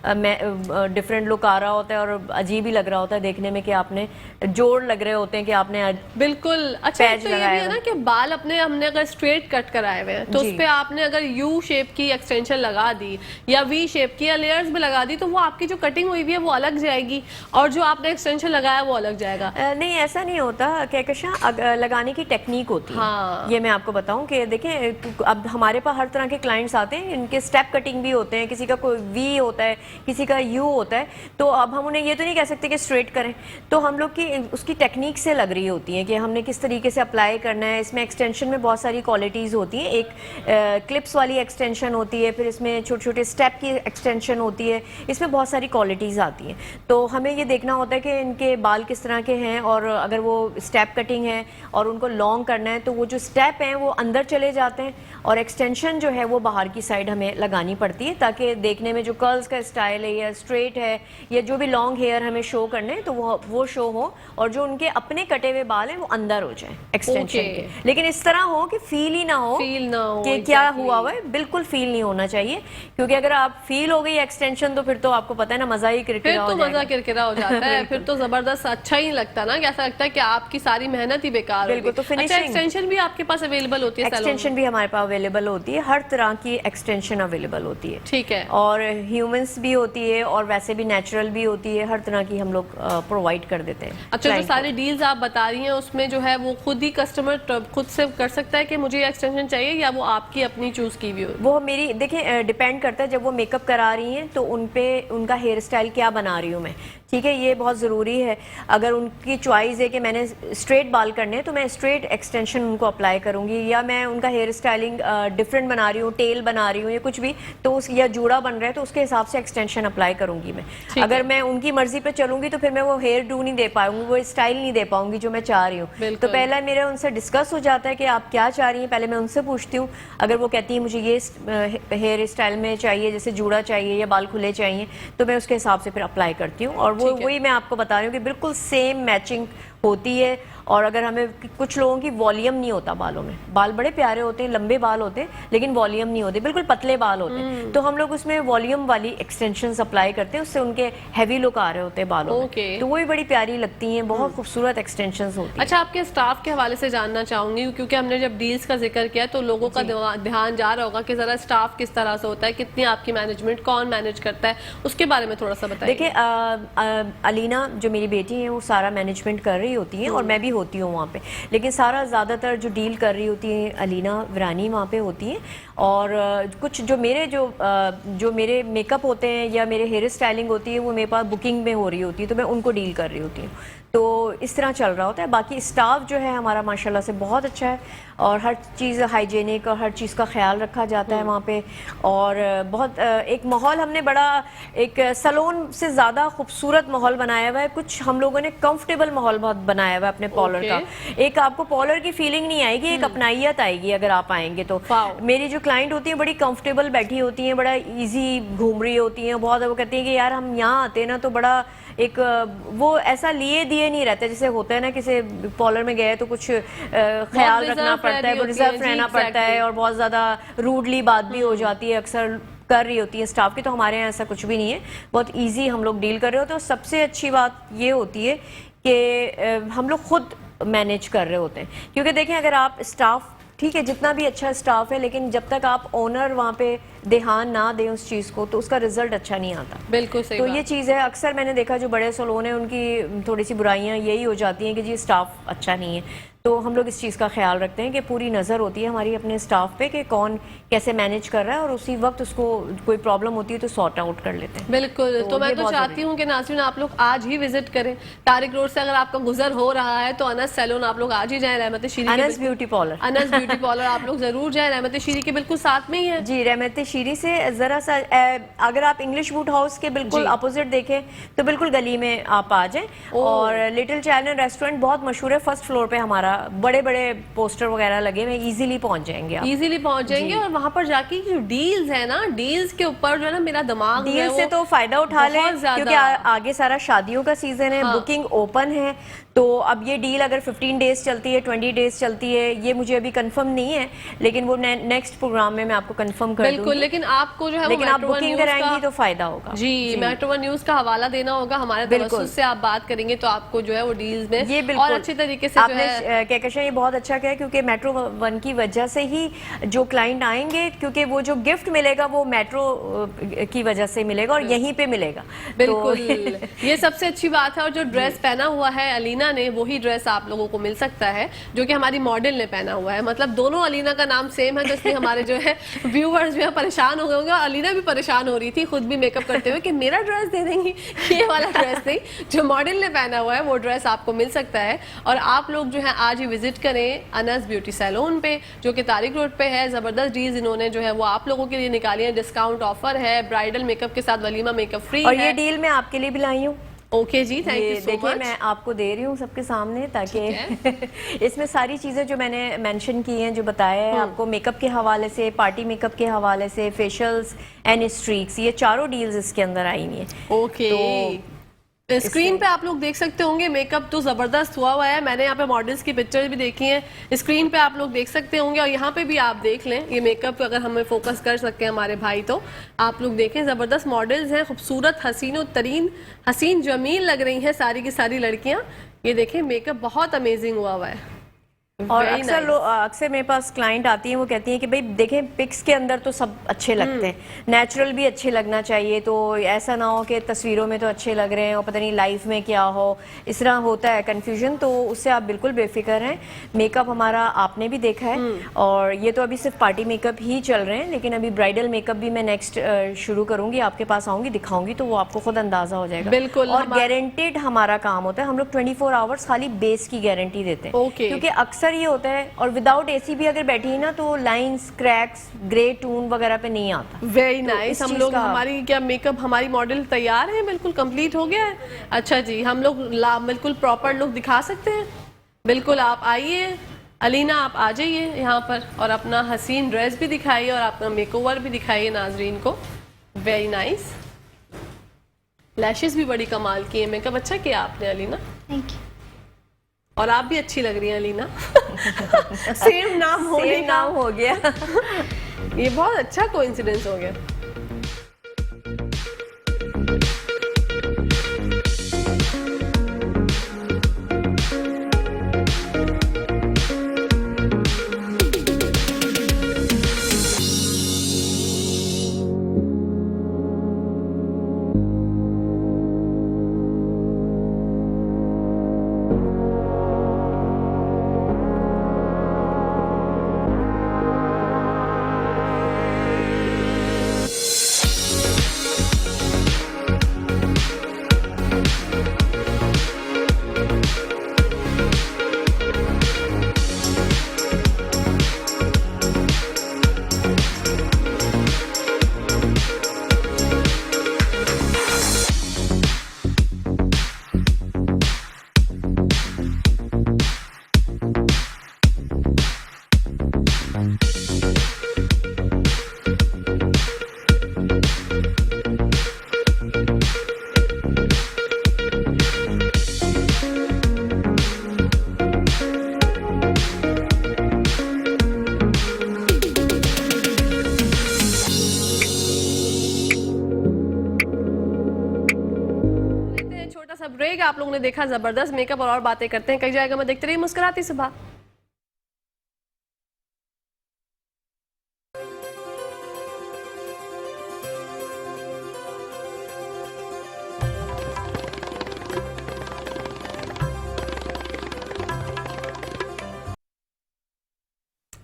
डिफरेंट लुक आ रहा होता है और अजीब ही लग रहा होता है देखने में, कि आपने जोड़ लग रहे होते हैं कि आपने बिल्कुल। अच्छा, तो ये भी है ना कि बाल अपने हमने अगर स्ट्रेट कट कराए हुए हैं तो उस पे आपने अगर यू शेप की एक्सटेंशन लगा दी या वी शेप की या लेयर्स भी लगा दी, तो वो आपकी जो कटिंग हुई हुई है वो अलग जाएगी और जो आपने एक्सटेंशन लगाया वो अलग जाएगा। नहीं, ऐसा नहीं होता कहकशां, लगाने की टेक्निक होती है। हाँ। ये मैं आपको बताऊं कि देखें, अब हमारे पास हर तरह के क्लाइंट्स आते हैं, इनके स्टेप कटिंग भी होते हैं, किसी का कोई वी होता है, किसी का यू होता है, तो अब हम उन्हें ये तो नहीं कह सकते कि स्ट्रेट करें, तो हम लोग की उसकी टेक्निक से लग रही होती है कि हमने किस तरीके से अप्लाई करना है। इसमें एक्सटेंशन में बहुत सारी क्वालिटीज़ होती हैं, एक क्लिप्स वाली एक्सटेंशन होती है, फिर इसमें छोटे छोटे स्टेप की एक्सटेंशन होती है, इसमें बहुत सारी क्वालिटीज़ आती हैं। तो हमें ये देखना होता है कि इनके बाल किस तरह के हैं, और अगर वो स्टेप कटिंग है और उनको लॉन्ग करना है तो वो जो स्टेप हैं वो अंदर चले जाते हैं और एक्सटेंशन जो है वो बाहर की साइड हमें लगानी पड़ती है, ताकि देखने में जो कर्ल्स का स्टाइल है या स्ट्रेट है या जो भी लॉन्ग हेयर हमें शो करने हैं तो वो शो हो, और जो उनके अपने कटे हुए बाल हैं वो अंदर हो जाए एक्सटेंशन के। लेकिन इस तरह हो कि फील ही ना हो कि क्या हुआ हुआ है, बिल्कुल फील नहीं होना चाहिए, क्योंकि अगर आप फील हो गई एक्सटेंशन तो फिर तो आपको पता है ना, मजा ही किरकिरा हो जाएगा। मजा किरकिरा हो जाता है फिर तो जबरदस्त अच्छा ही लगता ना, कि ऐसा लगता है कि आपकी सारी मेहनत ही बेकार बिल्कुल। तो फिनिशिंग एक्सटेंशन भी आपके पास अवेलेबल होती है? एक्सटेंशन भी हमारे पास अवेलेबल होती है, हर तरह की एक्सटेंशन अवेलेबल होती है। ठीक है, और ह्यूमंस भी होती है और वैसे भी नेचुरल भी होती है, हर तरह की हम लोग प्रोवाइड कर देते हैं। अच्छा, जो सारी डील्स आप बता रही हैं उसमें जो है वो खुद ही कस्टमर खुद से कर सकता है कि मुझे ये एक्सटेंशन चाहिए, या वो आपकी अपनी चूज की भी हो? वो मेरी देखिए डिपेंड करता है, जब वो मेकअप करा रही हैं तो उन पे उनका हेयर स्टाइल क्या बना रही हूँ मैं, ठीक है, ये बहुत ज़रूरी है। अगर उनकी चॉइस है कि मैंने स्ट्रेट बाल करने हैं तो मैं स्ट्रेट एक्सटेंशन उनको अप्लाई करूँगी, या मैं उनका हेयर स्टाइलिंग डिफरेंट बना रही हूँ, टेल बना रही हूँ या कुछ भी, तो उस या जूड़ा बन रहा है तो उसके हिसाब से एक्सटेंशन अप्लाई करूँगी मैं। अगर मैं उनकी मर्जी पे चलूँगी तो फिर मैं वो हेयर डू नहीं दे पाऊँगी, वो स्टाइल नहीं दे पाऊँगी जो मैं चाह रही हूँ। तो पहला मेरा उनसे डिस्कस हो जाता है कि आप क्या चाह रही हैं, पहले मैं उनसे पूछती हूँ। अगर वो कहती है मुझे ये हेयर स्टाइल में चाहिए, जैसे जूड़ा चाहिए या बाल खुले चाहिए, तो मैं उसके हिसाब से फिर अप्लाई करती हूँ। और वो वही मैं आपको बता रही हूँ कि बिल्कुल सेम मैचिंग होती है। और अगर हमें कुछ लोगों की वॉल्यूम नहीं होता बालों में, बाल बड़े प्यारे होते हैं, लंबे बाल होते हैं, लेकिन वॉल्यूम नहीं होते, बिल्कुल पतले बाल होते हैं, तो हम लोग उसमें वॉल्यूम वाली एक्सटेंशंस अप्लाई करते हैं, उससे उनके हैवी लुक आ रहे होते हैं बालों में, तो वो भी बड़ी प्यारी लगती हैं, बहुत खूबसूरत एक्सटेंशंस होती हैं। अच्छा, आपके स्टाफ के हवाले से जानना चाहूंगी, क्योंकि हमने जब डील्स का जिक्र किया तो लोगों का ध्यान जा रहा होगा कि जरा स्टाफ किस तरह से होता है, कितनी आपकी मैनेजमेंट, कौन मैनेज करता है, उसके बारे में थोड़ा सा बताइए। देखिए अलीना जो मेरी बेटी है वो सारा मैनेजमेंट कर रही होती है और मैं भी होती हूँ वहाँ पे, लेकिन सारा ज़्यादातर जो डील कर रही होती है अलीना विरानी वहाँ पे होती है। और कुछ जो मेरे मेकअप होते हैं या मेरे हेयर स्टाइलिंग होती है वो मेरे पास बुकिंग में हो रही होती है, तो मैं उनको डील कर रही होती हूँ। तो इस तरह चल रहा होता है। बाकी स्टाफ जो है हमारा माशाल्लाह से बहुत अच्छा है और हर चीज़ हाइजीनिक और हर चीज़ का ख्याल रखा जाता है वहाँ पे। और बहुत एक माहौल हमने बड़ा एक सैलून से ज़्यादा खूबसूरत माहौल बनाया हुआ है। कुछ हम लोगों ने कंफर्टेबल माहौल बहुत बनाया हुआ है अपने पॉलर का। एक आपको पॉलर की फीलिंग नहीं आएगी, एक अपनाइयत आएगी अगर आप आएंगे तो। मेरी जो क्लाइंट होती है बड़ी कंफर्टेबल बैठी होती हैं, बड़ा ईजी घूम रही होती हैं। बहुत वो कहती हैं कि यार हम यहाँ आते हैं ना तो बड़ा एक वो ऐसा लिए दिए नहीं रहता, जैसे होता है ना किसी पॉलर में गए तो कुछ ख्याल रखना पड़ता है, वो रिजर्व रहना पड़ता है और बहुत ज़्यादा रूडली बात भी हो जाती है अक्सर कर रही होती है स्टाफ की। तो हमारे यहाँ ऐसा कुछ भी नहीं है, बहुत इजी हम लोग डील कर रहे होते हैं। और सबसे अच्छी बात ये होती है कि हम लोग खुद मैनेज कर रहे होते हैं, क्योंकि देखें अगर आप स्टाफ ठीक है जितना भी अच्छा स्टाफ है, लेकिन जब तक आप ओनर वहाँ पे ध्यान ना दें उस चीज़ को तो उसका रिजल्ट अच्छा नहीं आता। बिल्कुल सही तो ये चीज़ है, अक्सर मैंने देखा जो बड़े सैलून है उनकी थोड़ी सी बुराइयाँ यही हो जाती हैं कि जी स्टाफ अच्छा नहीं है। तो हम लोग इस चीज़ का ख्याल रखते हैं कि पूरी नज़र होती है हमारी अपने स्टाफ पे कि कौन कैसे मैनेज कर रहा है और उसी वक्त उसको कोई प्रॉब्लम होती है तो सॉर्ट आउट कर लेते हैं। बिल्कुल। तो मैं तो चाहती हूँ कि नाज़रीन आप लोग आज ही विजिट करें तारिक रोड से। अगर आपका गुजर हो रहा है तो अनस सैलून आप लोग आज ही जाएं, Rahmat Shiri Anas beauty parlour, Anas beauty parlour आप लोग जरूर जाएं, रहमत शीरी के बिल्कुल साथ में ही है। जी, रहमत शीरी से जरा सा अगर आप इंग्लिश वुड हाउस के बिल्कुल अपोजिट देखें तो बिल्कुल गली में आप आ जाएं। और लिटिल चाइना रेस्टोरेंट बहुत मशहूर है, फर्स्ट फ्लोर पे हमारा बड़े बड़े पोस्टर वगैरह लगे हुए, इजीली पहुंच जाएंगे आप। इजीली पहुंच जाएंगे। और वहां पर जाके जो डील्स है ना, डील्स के ऊपर जो है ना मेरा दिमाग डील से तो फायदा उठा लें क्योंकि आगे सारा शादियों का सीजन है। बुकिंग ओपन है, तो अब ये डील अगर 15 डेज चलती है 20 डेज चलती है ये मुझे अभी कंफर्म नहीं है, लेकिन वो नेक्स्ट प्रोग्राम में मैं आपको कंफर्म कर दूंगी। बिल्कुल, लेकिन आपको जो है लेकिन आप बुकिंग कराएंगी तो फायदा होगा। जी, मेट्रो वन न्यूज का हवाला देना होगा, हमारे तवज्जुह से आप बात करेंगे तो आपको जो है वो डील्स में ये और अच्छे तरीके से आपने कहकशा ये बहुत अच्छा किया, क्योंकि मेट्रो वन की वजह से ही जो क्लाइंट आएंगे, क्योंकि वो जो गिफ्ट मिलेगा वो मेट्रो की वजह से मिलेगा और यहीं पे मिलेगा। बिल्कुल ये सबसे अच्छी बात है। और जो ड्रेस पहना हुआ है अलीना ने वही ड्रेस आप लोगों को मिल सकता है जो कि हमारी मॉडल ने पहना हुआ है। मतलब दोनों अलीना का नाम सेम है, तो इसलिए हमारे जो है व्यूअर्स जो है परेशान हो गए होंगे। अलीना भी परेशान हो रही थी खुद भी मेकअप करते हुए कि मेरा ड्रेस दे देंगी, ये वाला ड्रेस नहीं, जो मॉडल ने पहना हुआ है वो ड्रेस आपको मिल सकता है। और आप लोग जो है आज ही विजिट करें अनस ब्यूटी सैलून पे जो कि तारिक रोड पे है। जबरदस्त डील्स इन्होंने जो है वो आप लोगों के लिए निकाली है, डिस्काउंट ऑफर है, ब्राइडल मेकअप के साथ वलीमा मेकअप फ्री और है। ये डील मैं आपके लिए भी लाई हूँ। ओके जी, थैंक यू सो देखिए मच। मैं आपको दे रही हूँ सबके सामने, ताकि इसमें सारी चीज़ें जो मैंने मेंशन की हैं, जो बताया है आपको मेकअप के हवाले से, पार्टी मेकअप के हवाले से, फेशियल्स एंड स्ट्रीक्स, ये चारों डील्स इसके अंदर आई हुई हैं। ओके, स्क्रीन पे आप लोग देख सकते होंगे मेकअप तो जबरदस्त हुआ हुआ है। मैंने यहाँ पे मॉडल्स की पिक्चर भी देखी हैं, स्क्रीन पे आप लोग देख सकते होंगे। और यहाँ पे भी आप देख लें ये मेकअप अगर हमें फोकस कर सकते हैं हमारे भाई तो आप लोग देखें, जबरदस्त मॉडल्स हैं, खूबसूरत हसीन तरीन हसीन जमील लग रही हैं सारी की सारी लड़कियाँ। ये देखें मेकअप बहुत अमेजिंग हुआ हुआ है। और अक्सर मेरे पास क्लाइंट आती हैं, वो कहती हैं कि भाई देखें पिक्स के अंदर तो सब अच्छे लगते हैं, नेचुरल भी अच्छे लगना चाहिए, तो ऐसा ना हो कि तस्वीरों में तो अच्छे लग रहे हैं और पता नहीं लाइफ में क्या हो, इस तरह होता है कन्फ्यूजन। तो उससे आप बिल्कुल बेफिक्र हैं। मेकअप हमारा आपने भी देखा है और ये तो अभी सिर्फ पार्टी मेकअप ही चल रहे हैं, लेकिन अभी ब्राइडल मेकअप भी मैं नेक्स्ट शुरू करूंगी, आपके पास आऊंगी, दिखाऊंगी, तो वो आपको खुद अंदाजा हो जाएगा। बिल्कुल। और गारंटेड हमारा काम होता है, हम लोग 24 आवर्स खाली बेस की गारंटी देते हैं, क्योंकि अक्सर ये होता है। और विदाउट एसी भी अगर बैठी है ना तो लाइंस, क्रैक्स, ग्रे टून वगैरह पे नहीं आता। Very nice. हम लोग हमारी क्या मेकअप हमारी मॉडल तैयार है, बिल्कुल कंप्लीट हो गया है। अच्छा जी, हम लोग बिल्कुल प्रॉपर लुक दिखा सकते हैं। बिल्कुल आप आइए अलीना, आप आ जाइए यहाँ पर और अपना हसीन ड्रेस भी दिखाइए और अपना मेकओवर भी दिखाइए नाजरीन को। Very nice. लैशेस भी बड़ी कमाल की है, मेकअप अच्छा किया आपने अलीना। Thank you. और आप भी अच्छी लग रही हैं अलीना। सेम नाम होने सेम नाम हो गया। ये बहुत अच्छा कोइंसिडेंस हो गया। ब्रेक। आप लोगों ने देखा जबरदस्त मेकअप और बातें करते हैं कई जाएगा मैं देखते रही मुस्कुराती सुबह।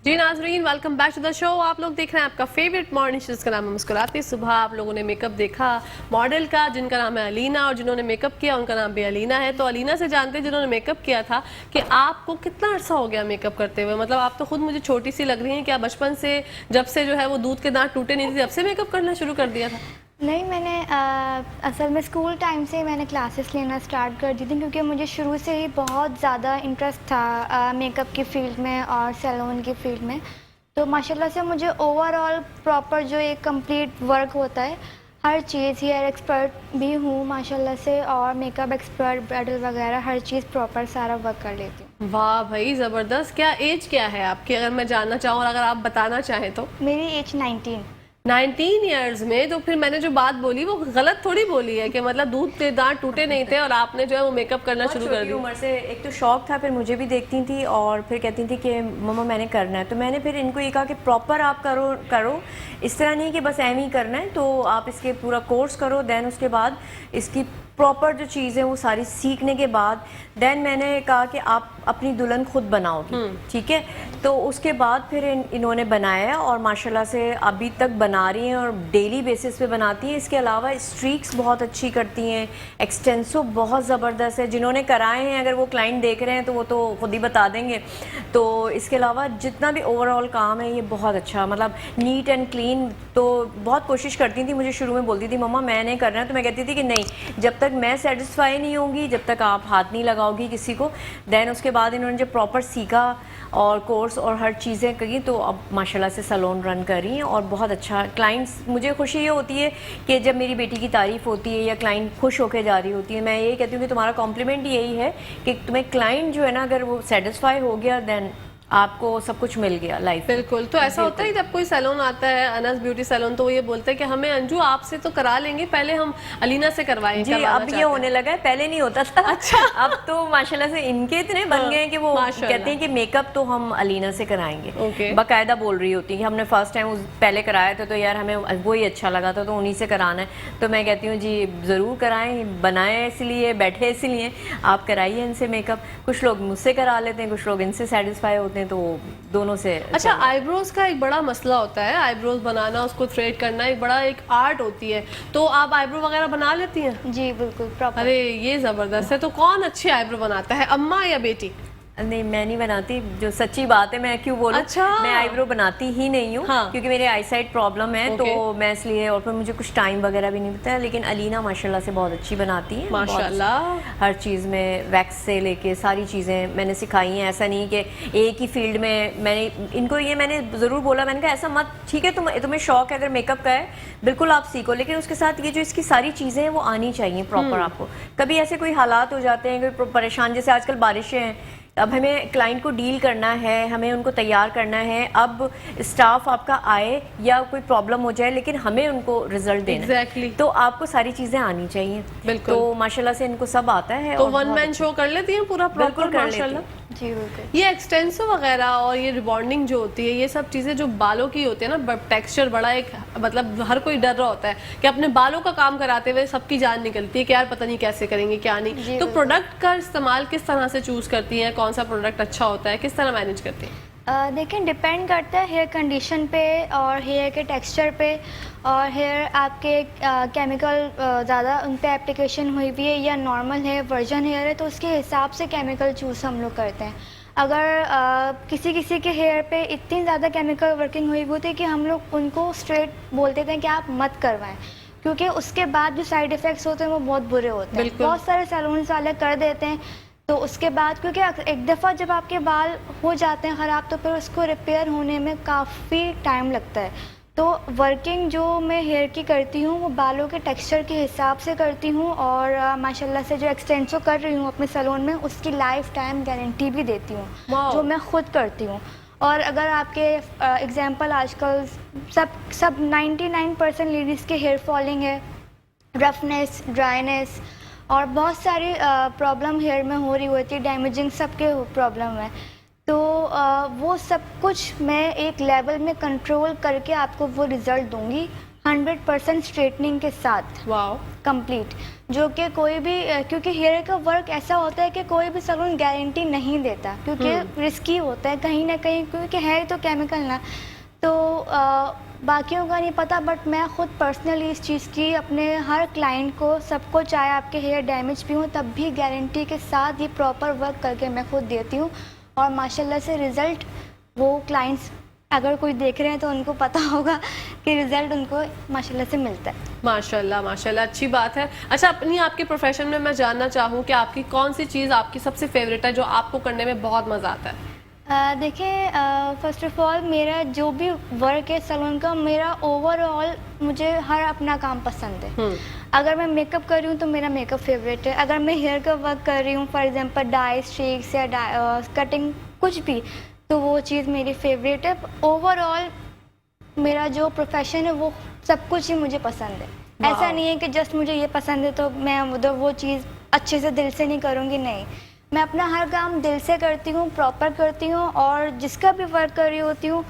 जी नाजरीन, welcome back to the show. आप लोग देख रहे हैं आपका फेवरेट मॉर्निंग शो जिसका नाम है मुस्कुराती सुबह। आप लोगों ने मेकअप देखा मॉडल का जिनका नाम है अलीना, और जिन्होंने मेकअप किया उनका नाम भी अलीना है। तो अलीना से जानते हैं जिन्होंने मेकअप किया था कि आपको कितना अर्सा हो गया मेकअप करते हुए। मतलब आप तो खुद मुझे छोटी सी लग रही हैं। क्या बचपन से जब से जो है वो दूध के दांत टूटे नहीं थे तब से मेकअप करना शुरू कर दिया था? नहीं, मैंने असल में स्कूल टाइम से मैंने क्लासेस लेना स्टार्ट कर दी थी, क्योंकि मुझे शुरू से ही बहुत ज़्यादा इंटरेस्ट था मेकअप की फ़ील्ड में और सैलून की फ़ील्ड में। तो माशाल्लाह से मुझे ओवरऑल प्रॉपर जो एक कंप्लीट वर्क होता है, हर चीज़, हेयर एक्सपर्ट भी हूँ माशाल्लाह से, और मेकअप एक्सपर्ट, ब्राइडल वगैरह हर चीज़ प्रॉपर सारा वर्क कर लेती हूँ। वाह भाई ज़बरदस्त। क्या एज क्या है आपकी, अगर मैं जानना चाहूँ और अगर आप बताना चाहें तो? मेरी एज 19। 19 ईयर्स में? तो फिर मैंने जो बात बोली वो गलत थोड़ी बोली है कि मतलब दूध के दांत टूटे नहीं थे और आपने जो है वो मेकअप करना शुरू कर दिया। उम्र से एक तो शौक था, फिर मुझे भी देखती थी और फिर कहती थी कि मम्मा मैंने करना है। तो मैंने फिर इनको ये कहा कि प्रॉपर आप करो, इस तरह नहीं कि बस एम ही करना है। तो आप इसके पूरा कोर्स करो, देन उसके बाद इसकी प्रॉपर जो चीज़ें वो सारी सीखने के बाद देन मैंने कहा कि आप अपनी दुल्हन खुद बनाओगी, ठीक है। तो उसके बाद फिर इन्होंने बनाया और माशाल्लाह से अभी तक बना रही हैं और डेली बेसिस पे बनाती हैं। इसके अलावा स्ट्रीक्स बहुत अच्छी करती हैं, एक्सटेंसो बहुत ज़बरदस्त है। जिन्होंने कराए हैं अगर वो क्लाइंट देख रहे हैं तो वो तो खुद ही बता देंगे। तो इसके अलावा जितना भी ओवरऑल काम है ये बहुत अच्छा, मतलब नीट एंड क्लीन। तो बहुत कोशिश करती थी, मुझे शुरू में बोलती थी मम्मा मैंने करना है, तो मैं कहती थी कि नहीं, जब तक मैं सेटिस्फाई नहीं होंगी, जब तक आप हाथ नहीं लगाओगी किसी को। देन उसके बाद इन्होंने जब प्रॉपर सीखा और कोर्स और हर चीज़ें करी तो अब माशाल्लाह से सैलून रन कर रही हैं और बहुत अच्छा क्लाइंट्स। मुझे खुशी ये होती है कि जब मेरी बेटी की तारीफ़ होती है या क्लाइंट खुश होकर जा रही होती है, मैं यही कहती हूँ कि तुम्हारा कॉम्प्लीमेंट यही है कि तुम्हें क्लाइंट जो है ना अगर वो सेटिस्फाई हो गया देन आपको सब कुछ मिल गया लाइफ। बिल्कुल। तो ऐसा होता है जब कोई सैलून आता है, अनस ब्यूटी सैलून, तो वो ये बोलते हैं कि हमें अंजू आपसे तो करा लेंगे, पहले हम अलीना से करवाएं। जी अब ये होने लगा है, पहले नहीं होता था। अच्छा। अब तो माशाल्लाह से इनके इतने बन गए हैं कि वो कहते हैं कि मेकअप तो हम अलीना से कराएंगे। बाकायदा बोल रही होती है कि हमने फर्स्ट टाइम पहले कराया था तो यार हमें वही अच्छा लगा था तो उन्हीं से कराना है। तो मैं कहती हूँ जी ज़रूर कराएं, बनाए इसलिए, बैठे इसलिए, आप कराइए इनसे मेकअप। कुछ लोग मुझसे करा लेते हैं, कुछ लोग इनसे सेटिस्फाई होते हैं, तो दोनों से। अच्छा, आईब्रोज का एक बड़ा मसला होता है, आईब्रोज बनाना, उसको थ्रेड करना एक बड़ा एक आर्ट होती है। तो आप आईब्रो वगैरह बना लेती हैं? जी बिल्कुल प्रॉपर। अरे ये ज़बरदस्त है। तो कौन अच्छी आईब्रो बनाता है, अम्मा या बेटी? नहीं मैं नहीं बनाती, जो सच्ची बात है, मैं क्यों बोलूं। अच्छा। मैं आईब्रो बनाती ही नहीं हूँ। हाँ। क्योंकि मेरे आई साइड प्रॉब्लम है। तो मैं इसलिए, और फिर मुझे कुछ टाइम वगैरह भी नहीं मिलता है। लेकिन अलीना माशाल्लाह से बहुत अच्छी बनाती है, माशाल्लाह। हर चीज़ में वैक्स से लेके सारी चीज़ें मैंने सिखाई हैं। ऐसा नहीं कि एक ही फील्ड में मैंने इनको, ये मैंने ज़रूर बोला, मैंने कहा ऐसा मत, ठीक है तुम्हें शौक है अगर मेकअप का है बिल्कुल आप सीखो, लेकिन उसके साथ ये जो इसकी सारी चीज़ें हैं वो आनी चाहिए प्रॉपर। आपको कभी ऐसे कोई हालात हो जाते हैं, कोई परेशान, जैसे आजकल बारिशें हैं, अब हमें क्लाइंट को डील करना है, हमें उनको तैयार करना है। अब स्टाफ आपका आए या कोई प्रॉब्लम हो जाए, लेकिन हमें उनको रिजल्ट देना है। Exactly. तो आपको सारी चीजें आनी चाहिए। बिल्कुल। तो माशाल्लाह से इनको सब आता है। तो और वन बहुत मैन शो कर लेती हैं पूरा बिल्कुल प्रॉपर कर लेती माशाल्लाह। हैं। जी बिल्कुल। ये एक्सटेंसिव वगैरह और ये रिबॉन्डिंग जो होती है, ये सब चीज़ें जो बालों की होती है ना, टेक्सचर बड़ा एक मतलब हर कोई डर रहा होता है कि अपने बालों का काम कराते हुए सबकी जान निकलती है कि यार पता नहीं कैसे करेंगे क्या नहीं। जी, तो बिल्कुल। प्रोडक्ट का इस्तेमाल किस तरह से चूज़ करती हैं, कौन सा प्रोडक्ट अच्छा होता है, किस तरह मैनेज करती हैं? देखिए डिपेंड करता है हेयर कंडीशन पे और हेयर के टेक्सचर पे, और हेयर आपके केमिकल ज़्यादा उन पे एप्लीकेशन हुई हुई है या नॉर्मल है, वर्जन हेयर है, तो उसके हिसाब से केमिकल चूज़ हम लोग करते हैं। अगर किसी किसी के हेयर पे इतनी ज़्यादा केमिकल वर्किंग हुई होती है कि हम लोग उनको स्ट्रेट बोलते थे कि आप मत करवाएं, क्योंकि उसके बाद जो साइड इफ़ेक्ट्स होते हैं वो बहुत बुरे होते हैं। बिल्कुल। बहुत सारे सैलून्स वाले कर देते हैं, तो उसके बाद क्योंकि एक दफ़ा जब आपके बाल हो जाते हैं ख़राब, तो फिर उसको रिपेयर होने में काफ़ी टाइम लगता है। तो वर्किंग जो मैं हेयर की करती हूँ वो बालों के टेक्सचर के हिसाब से करती हूँ, और माशाल्लाह से जो एक्सटेंसो कर रही हूँ अपने सैलून में, उसकी लाइफ टाइम गारंटी भी देती हूँ, वाह। जो मैं खुद करती हूँ। और अगर आपके एग्जांपल आजकल सब 99% लेडीज़ के हेयर फॉलिंग है, रफनेस, ड्राइनेस और बहुत सारी प्रॉब्लम हेयर में हो रही होती है, डैमेजिंग सबके प्रॉब्लम है। तो वो सब कुछ मैं एक लेवल में कंट्रोल करके आपको वो रिज़ल्ट दूंगी 100% स्ट्रेटनिंग के साथ वाओ। कंप्लीट, जो कि कोई भी क्योंकि हेयर का वर्क ऐसा होता है कि कोई भी सैलून गारंटी नहीं देता, क्योंकि रिस्की होता है कहीं ना कहीं, क्योंकि है तो केमिकल ना। तो बाकियों का नहीं पता, बट मैं खुद पर्सनली इस चीज़ की अपने हर क्लाइंट को, सबको, चाहे आपके हेयर डैमेज भी हो तब भी गारंटी के साथ ये प्रॉपर वर्क करके मैं खुद देती हूँ। और माशाल्लाह से रिज़ल्ट वो क्लाइंट्स अगर कोई देख रहे हैं तो उनको पता होगा कि रिज़ल्ट उनको माशाल्लाह से मिलता है। माशाल्लाह माशाल्लाह, अच्छी बात है। अच्छा, अपनी आपके प्रोफेशन में मैं जानना चाहूँ कि आपकी कौन सी चीज़ आपकी सबसे फेवरेट है, जो आपको करने में बहुत मज़ा आता है? देखिए फ़र्स्ट ऑफ ऑल मेरा जो भी वर्क है सैलून का, मेरा ओवरऑल मुझे हर अपना काम पसंद है। अगर मैं मेकअप कर रही हूँ तो मेरा मेकअप फेवरेट है, अगर मैं हेयर का वर्क कर रही हूँ फॉर एग्जांपल डाई स्ट्रिक्स या कटिंग कुछ भी, तो वो चीज़ मेरी फेवरेट है। ओवरऑल मेरा जो प्रोफेशन है वो सब कुछ ही मुझे पसंद है। ऐसा नहीं है कि जस्ट मुझे ये पसंद है तो मैं उधर वो चीज़ अच्छे से दिल से नहीं करूँगी, नहीं, मैं अपना हर काम दिल से करती हूँ, प्रॉपर करती हूँ, और जिसका भी वर्क कर रही होती हूँ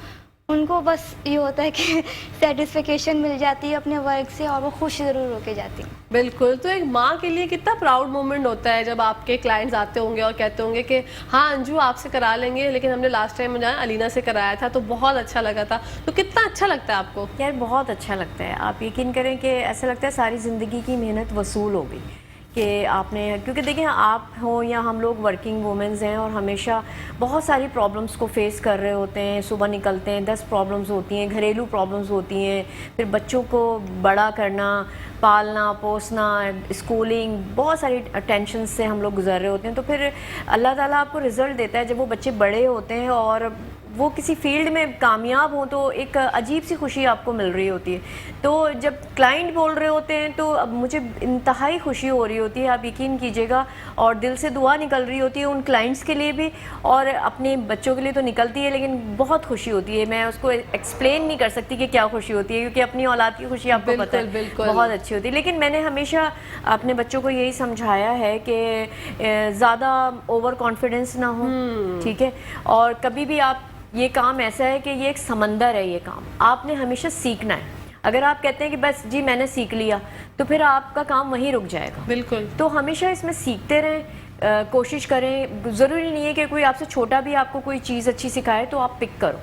उनको बस ये होता है कि सेटिस्फिकेशन मिल जाती है अपने वर्क से, और वो खुश ज़रूर होके जाती हैं। बिल्कुल। तो एक माँ के लिए कितना प्राउड मोमेंट होता है जब आपके क्लाइंट्स आते होंगे और कहते होंगे कि हाँ अंजू आपसे करा लेंगे, लेकिन हमने लास्ट टाइम मुझे अलीना से कराया था तो बहुत अच्छा लगा था। तो कितना अच्छा लगता है आपको? यार बहुत अच्छा लगता है। आप यकीन करें कि ऐसा लगता है सारी ज़िंदगी की मेहनत वसूल हो गई कि आपने, क्योंकि देखिए आप हो या हम लोग वर्किंग वुमेंस हैं और हमेशा बहुत सारी प्रॉब्लम्स को फेस कर रहे होते हैं। सुबह निकलते हैं 10 प्रॉब्लम्स होती हैं, घरेलू प्रॉब्लम्स होती हैं, फिर बच्चों को बड़ा करना, पालना पोसना, स्कूलिंग, बहुत सारी टेंशन से हम लोग गुजर रहे होते हैं। तो फिर अल्लाह ताला आपको रिज़ल्ट देता है जब वो बच्चे बड़े होते हैं और वो किसी फील्ड में कामयाब हों, तो एक अजीब सी खुशी आपको मिल रही होती है। तो जब क्लाइंट बोल रहे होते हैं तो अब मुझे इंतहाई खुशी हो रही होती है, आप यकीन कीजिएगा, और दिल से दुआ निकल रही होती है उन क्लाइंट्स के लिए भी और अपने बच्चों के लिए तो निकलती है, लेकिन बहुत खुशी होती है। मैं उसको एक्सप्लेन नहीं कर सकती कि क्या खुशी होती है, क्योंकि अपनी औलाद की खुशी आपको पता है बिल्कुल। बहुत अच्छी होती है। लेकिन मैंने हमेशा अपने बच्चों को यही समझाया है कि ज़्यादा ओवर कॉन्फिडेंस ना हो, ठीक है, और कभी भी आप, ये काम ऐसा है कि ये एक समंदर है, ये काम आपने हमेशा सीखना है। अगर आप कहते हैं कि बस जी मैंने सीख लिया, तो फिर आपका काम वहीं रुक जाएगा। बिल्कुल। तो हमेशा इसमें सीखते रहें, कोशिश करें। ज़रूरी नहीं है कि कोई आपसे छोटा भी आपको कोई चीज़ अच्छी सिखाए तो आप पिक करो,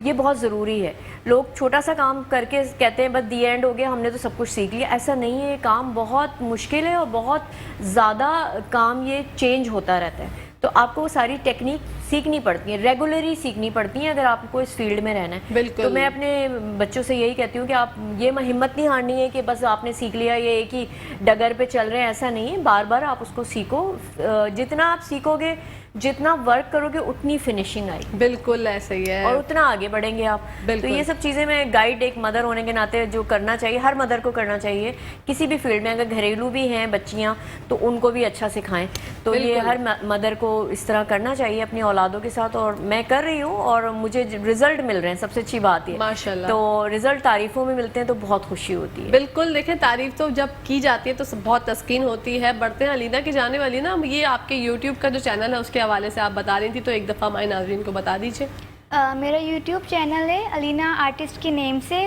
ये बहुत ज़रूरी है। लोग छोटा सा काम करके कहते हैं बस दी एंड हो गया, हमने तो सब कुछ सीख लिया। ऐसा नहीं है, काम बहुत मुश्किल है और बहुत ज़्यादा काम ये चेंज होता रहता है। तो आपको वो सारी टेक्निक सीखनी पड़ती है, रेगुलरली सीखनी पड़ती हैं अगर आपको इस फील्ड में रहना है। बिल्कुल। तो मैं अपने बच्चों से यही कहती हूँ कि आप ये हिम्मत नहीं हारनी है कि बस आपने सीख लिया, ये एक ही डगर पे चल रहे हैं, ऐसा नहीं है। बार बार आप उसको सीखो, जितना आप सीखोगे, जितना वर्क करोगे उतनी फिनिशिंग आएगी, बिल्कुल ऐसे ही है। और उतना आगे बढ़ेंगे आप। तो बिल्कुल। ये सब चीज़ें मैं गाइड एक मदर होने के नाते जो करना चाहिए, हर मदर को करना चाहिए किसी भी फील्ड में। अगर घरेलू भी हैं बच्चियाँ तो उनको भी अच्छा सिखाएं। तो ये बिल्कुल। हर मदर को इस तरह करना चाहिए अपनी औलादों के साथ, और मैं कर रही हूँ और मुझे रिजल्ट मिल रहे हैं, सबसे अच्छी बात ये। माशाल्लाह। तो रिजल्ट तारीफों में मिलते हैं तो बहुत खुशी होती है। बिल्कुल, देखें तारीफ तो जब की जाती है तो बहुत तस्कीन होती है। बढ़ते हैं अलीना की जाने वाली ना, ये आपके यूट्यूब का जो चैनल है उसके हवाले से आप बता रही थी, तो एक दफ़ा हमारे नाज़रीन को बता दीजिए। मेरा यूट्यूब चैनल है अलीना आर्टिस्ट के नेम से,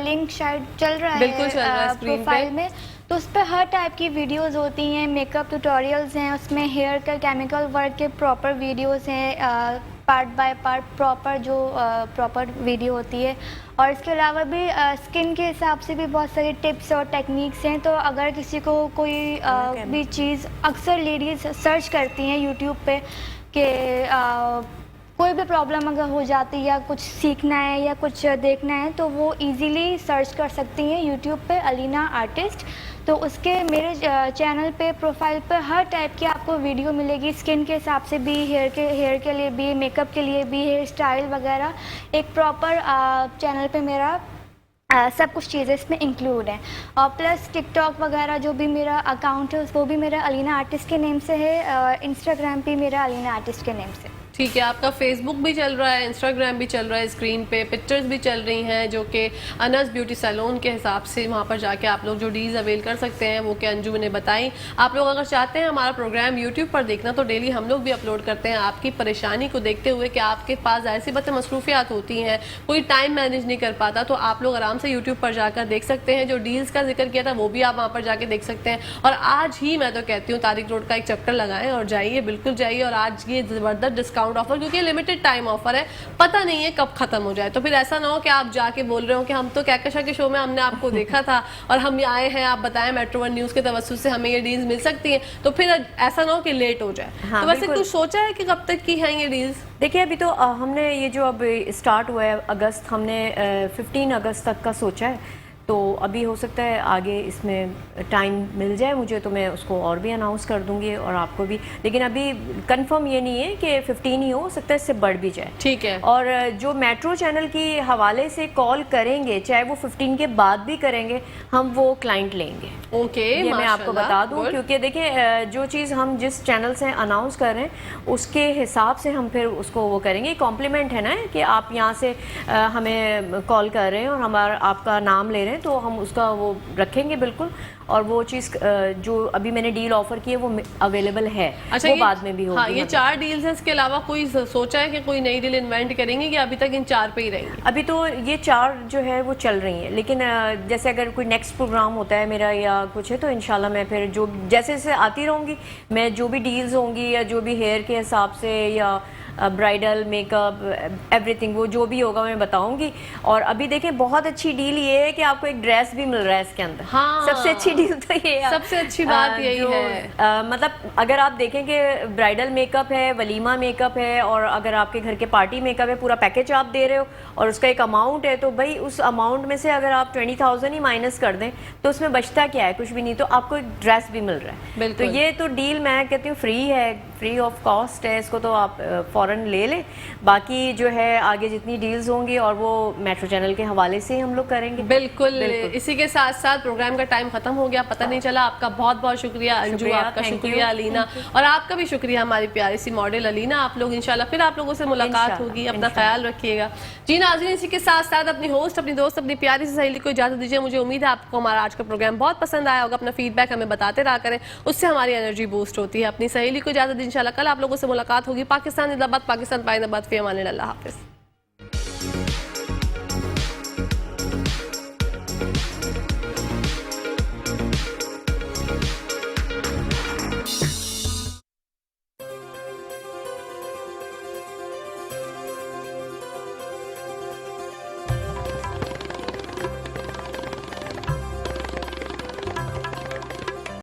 लिंक शायद चल रहा बिल्कुल चल रहा है है स्क्रीन पे। प्रोफाइल में। तो उस पर हर टाइप की वीडियोस होती हैं, मेकअप ट्यूटोरियल्स हैं, उसमें हेयर का केमिकल वर्क के प्रॉपर वीडियोस हैं, part by part proper video होती है। और इसके अलावा भी स्किन के हिसाब से भी बहुत सारी टिप्स और टेक्निक्स हैं। तो अगर किसी को कोई भी चीज़, अक्सर लेडीज़ सर्च करती हैं यूट्यूब पे कि कोई भी प्रॉब्लम अगर हो जाती है या कुछ सीखना है या कुछ देखना है, तो वो इजीली सर्च कर सकती हैं यूट्यूब पे अलीना आर्टिस्ट। तो उसके मेरे चैनल पे प्रोफाइल पर हर टाइप की आपको वीडियो मिलेगी, स्किन के हिसाब से भी, हेयर के लिए भी, मेकअप के लिए भी, हेयर स्टाइल वगैरह। एक प्रॉपर चैनल पे मेरा सब कुछ चीज़ें इसमें इंक्लूड हैं। और प्लस टिकटॉक वगैरह जो भी मेरा अकाउंट है वो भी मेरा अलीना आर्टिस्ट के नेम से है, इंस्टाग्राम पे मेरा अलीना आर्टिस्ट के नेम से। ठीक है, आपका फेसबुक भी चल रहा है, इंस्टाग्राम भी चल रहा है, स्क्रीन पे पिक्चर्स भी चल रही हैं जो कि अनस ब्यूटी सैलून के हिसाब से वहाँ पर जाके आप लोग जो डील्स अवेल कर सकते हैं, वो कि अंजू ने बताई। आप लोग अगर चाहते हैं हमारा प्रोग्राम यूट्यूब पर देखना, तो डेली हम लोग भी अपलोड करते हैं आपकी परेशानी को देखते हुए कि आपके पास जाहिर सी बातें मसरूफियात होती हैं, कोई टाइम मैनेज नहीं कर पाता, तो आप लोग आराम से यूट्यूब पर जाकर देख सकते हैं। जो डील्स का जिक्र किया था वो भी आप वहाँ पर जाके देख सकते हैं। और आज ही मैं तो कहती हूँ तारिक रोड का एक चक्कर लगाएं और जाइए, बिल्कुल जाइए। और आज ये ज़बरदस्त डिस्काउंट ऑफर, क्योंकि लिमिटेड टाइम ऑफर है, पता नहीं है कब खत्म हो जाए। तो फिर ऐसा ना हो कि आप जाके बोल रहे हो कि हम तो कहकशा के शो में हमने आपको देखा था और हम आए हैं, आप बताएं मेट्रो वन न्यूज़ के तवज्जुह से हमें ये डील्स मिल सकती हैं, तो फिर ऐसा ना हो कि लेट हो जाए। हाँ, तो वैसे बिल्कुल। कुछ सोचा है कि कब तक की हैं ये डील्स? देखिए अभी तो हमने ये जो अब स्टार्ट हुआ है अगस्त, हमने 15 अगस्त तक का सोचा है। तो अभी हो सकता है आगे इसमें टाइम मिल जाए मुझे, तो मैं उसको और भी अनाउंस कर दूंगी और आपको भी। लेकिन अभी कंफर्म ये नहीं है कि 15 ही हो सकता है, इससे बढ़ भी जाए। ठीक है। और जो मेट्रो चैनल की हवाले से कॉल करेंगे, चाहे वो 15 के बाद भी करेंगे, हम वो क्लाइंट लेंगे। ओके, ये मैं आपको बता दूं, गुड। क्योंकि देखिए जो चीज़ हम जिस चैनल से अनाउंस कर रहे हैं उसके हिसाब से हम फिर उसको वो करेंगे। कॉम्प्लीमेंट है ना कि आप यहाँ से हमें कॉल कर रहे हैं और हमारा आपका नाम ले रहे हैं, तो हम उसका वो रखेंगे बिल्कुल। और वो चीज़ जो अभी मैंने डील ऑफर की है वो अवेलेबल है। अच्छा, वो ये बाद में भी होगी। हाँ, ये 4 डील्स हैं, इसके अलावा कोई सोचा है कि कोई नई डील इन्वेंट करेंगे कि अभी तक इन 4 पे ही रहेंगे? अभी तो ये 4 जो है वो चल रही हैं, लेकिन जैसे अगर कोई नेक्स्ट प्रोग्राम होता है मेरा या कुछ है, तो इंशाल्लाह मैं फिर जो जैसे जैसे आती रहूँगी, मैं जो भी डील्स होंगी या जो भी हेयर के हिसाब से या ब्राइडल मेकअप एवरीथिंग, वो जो भी होगा मैं बताऊंगी। और अभी देखें बहुत अच्छी डील ये है कि आपको एक ड्रेस भी मिल रहा है इसके अंदर। हाँ, सबसे अच्छी डील तो ये है, सबसे अच्छी बात यही है। मतलब अगर आप देखें कि ब्राइडल मेकअप है, वलीमा मेकअप है, और अगर आपके घर के पार्टी मेकअप है, पूरा पैकेज आप दे रहे हो और उसका एक अमाउंट है, तो भाई उस अमाउंट में से अगर आप 20,000 ही माइनस कर दें तो उसमें बचता क्या है? कुछ भी नहीं। तो आपको एक ड्रेस भी मिल रहा है। तो ये तो डील मैं कहती हूँ फ्री है, फ्री ऑफ कॉस्ट है, इसको तो आप फौरन ले लें। बाकी जो है आगे जितनी डील्स होंगी और वो मेट्रो चैनल के हवाले से हम लोग करेंगे। बिल्कुल। इसी के साथ साथ प्रोग्राम का टाइम खत्म हो गया, पता नहीं चला। आपका बहुत बहुत शुक्रिया अंजू, आपका शुक्रिया अलीना, और आपका भी शुक्रिया हमारी प्यारी सी मॉडल अलीना। आप लोग इंशाल्लाह फिर आप लोगों से मुलाकात होगी। अपना ख्याल रखिएगा जी नाज़रीन। इसी के साथ साथ अपनी होस्ट, अपनी दोस्त, अपनी प्यारी सी सहेली को इजाजत दीजिए। मुझे उम्मीद है आपको हमारा आज का प्रोग्राम बहुत पसंद आया होगा। अपना फीडबैक हमें बताते रहा करें, उससे हमारी एनर्जी बूस्ट होती है। अपनी सहेली को इजाजत दीजिए। इंशाल्लाह कल आप लोगों से मुलाकात होगी। पाकिस्तान जिंदाबाद, पाकिस्तान पाइंदाबाद। फी अमान अल्लाह, हाफिज़।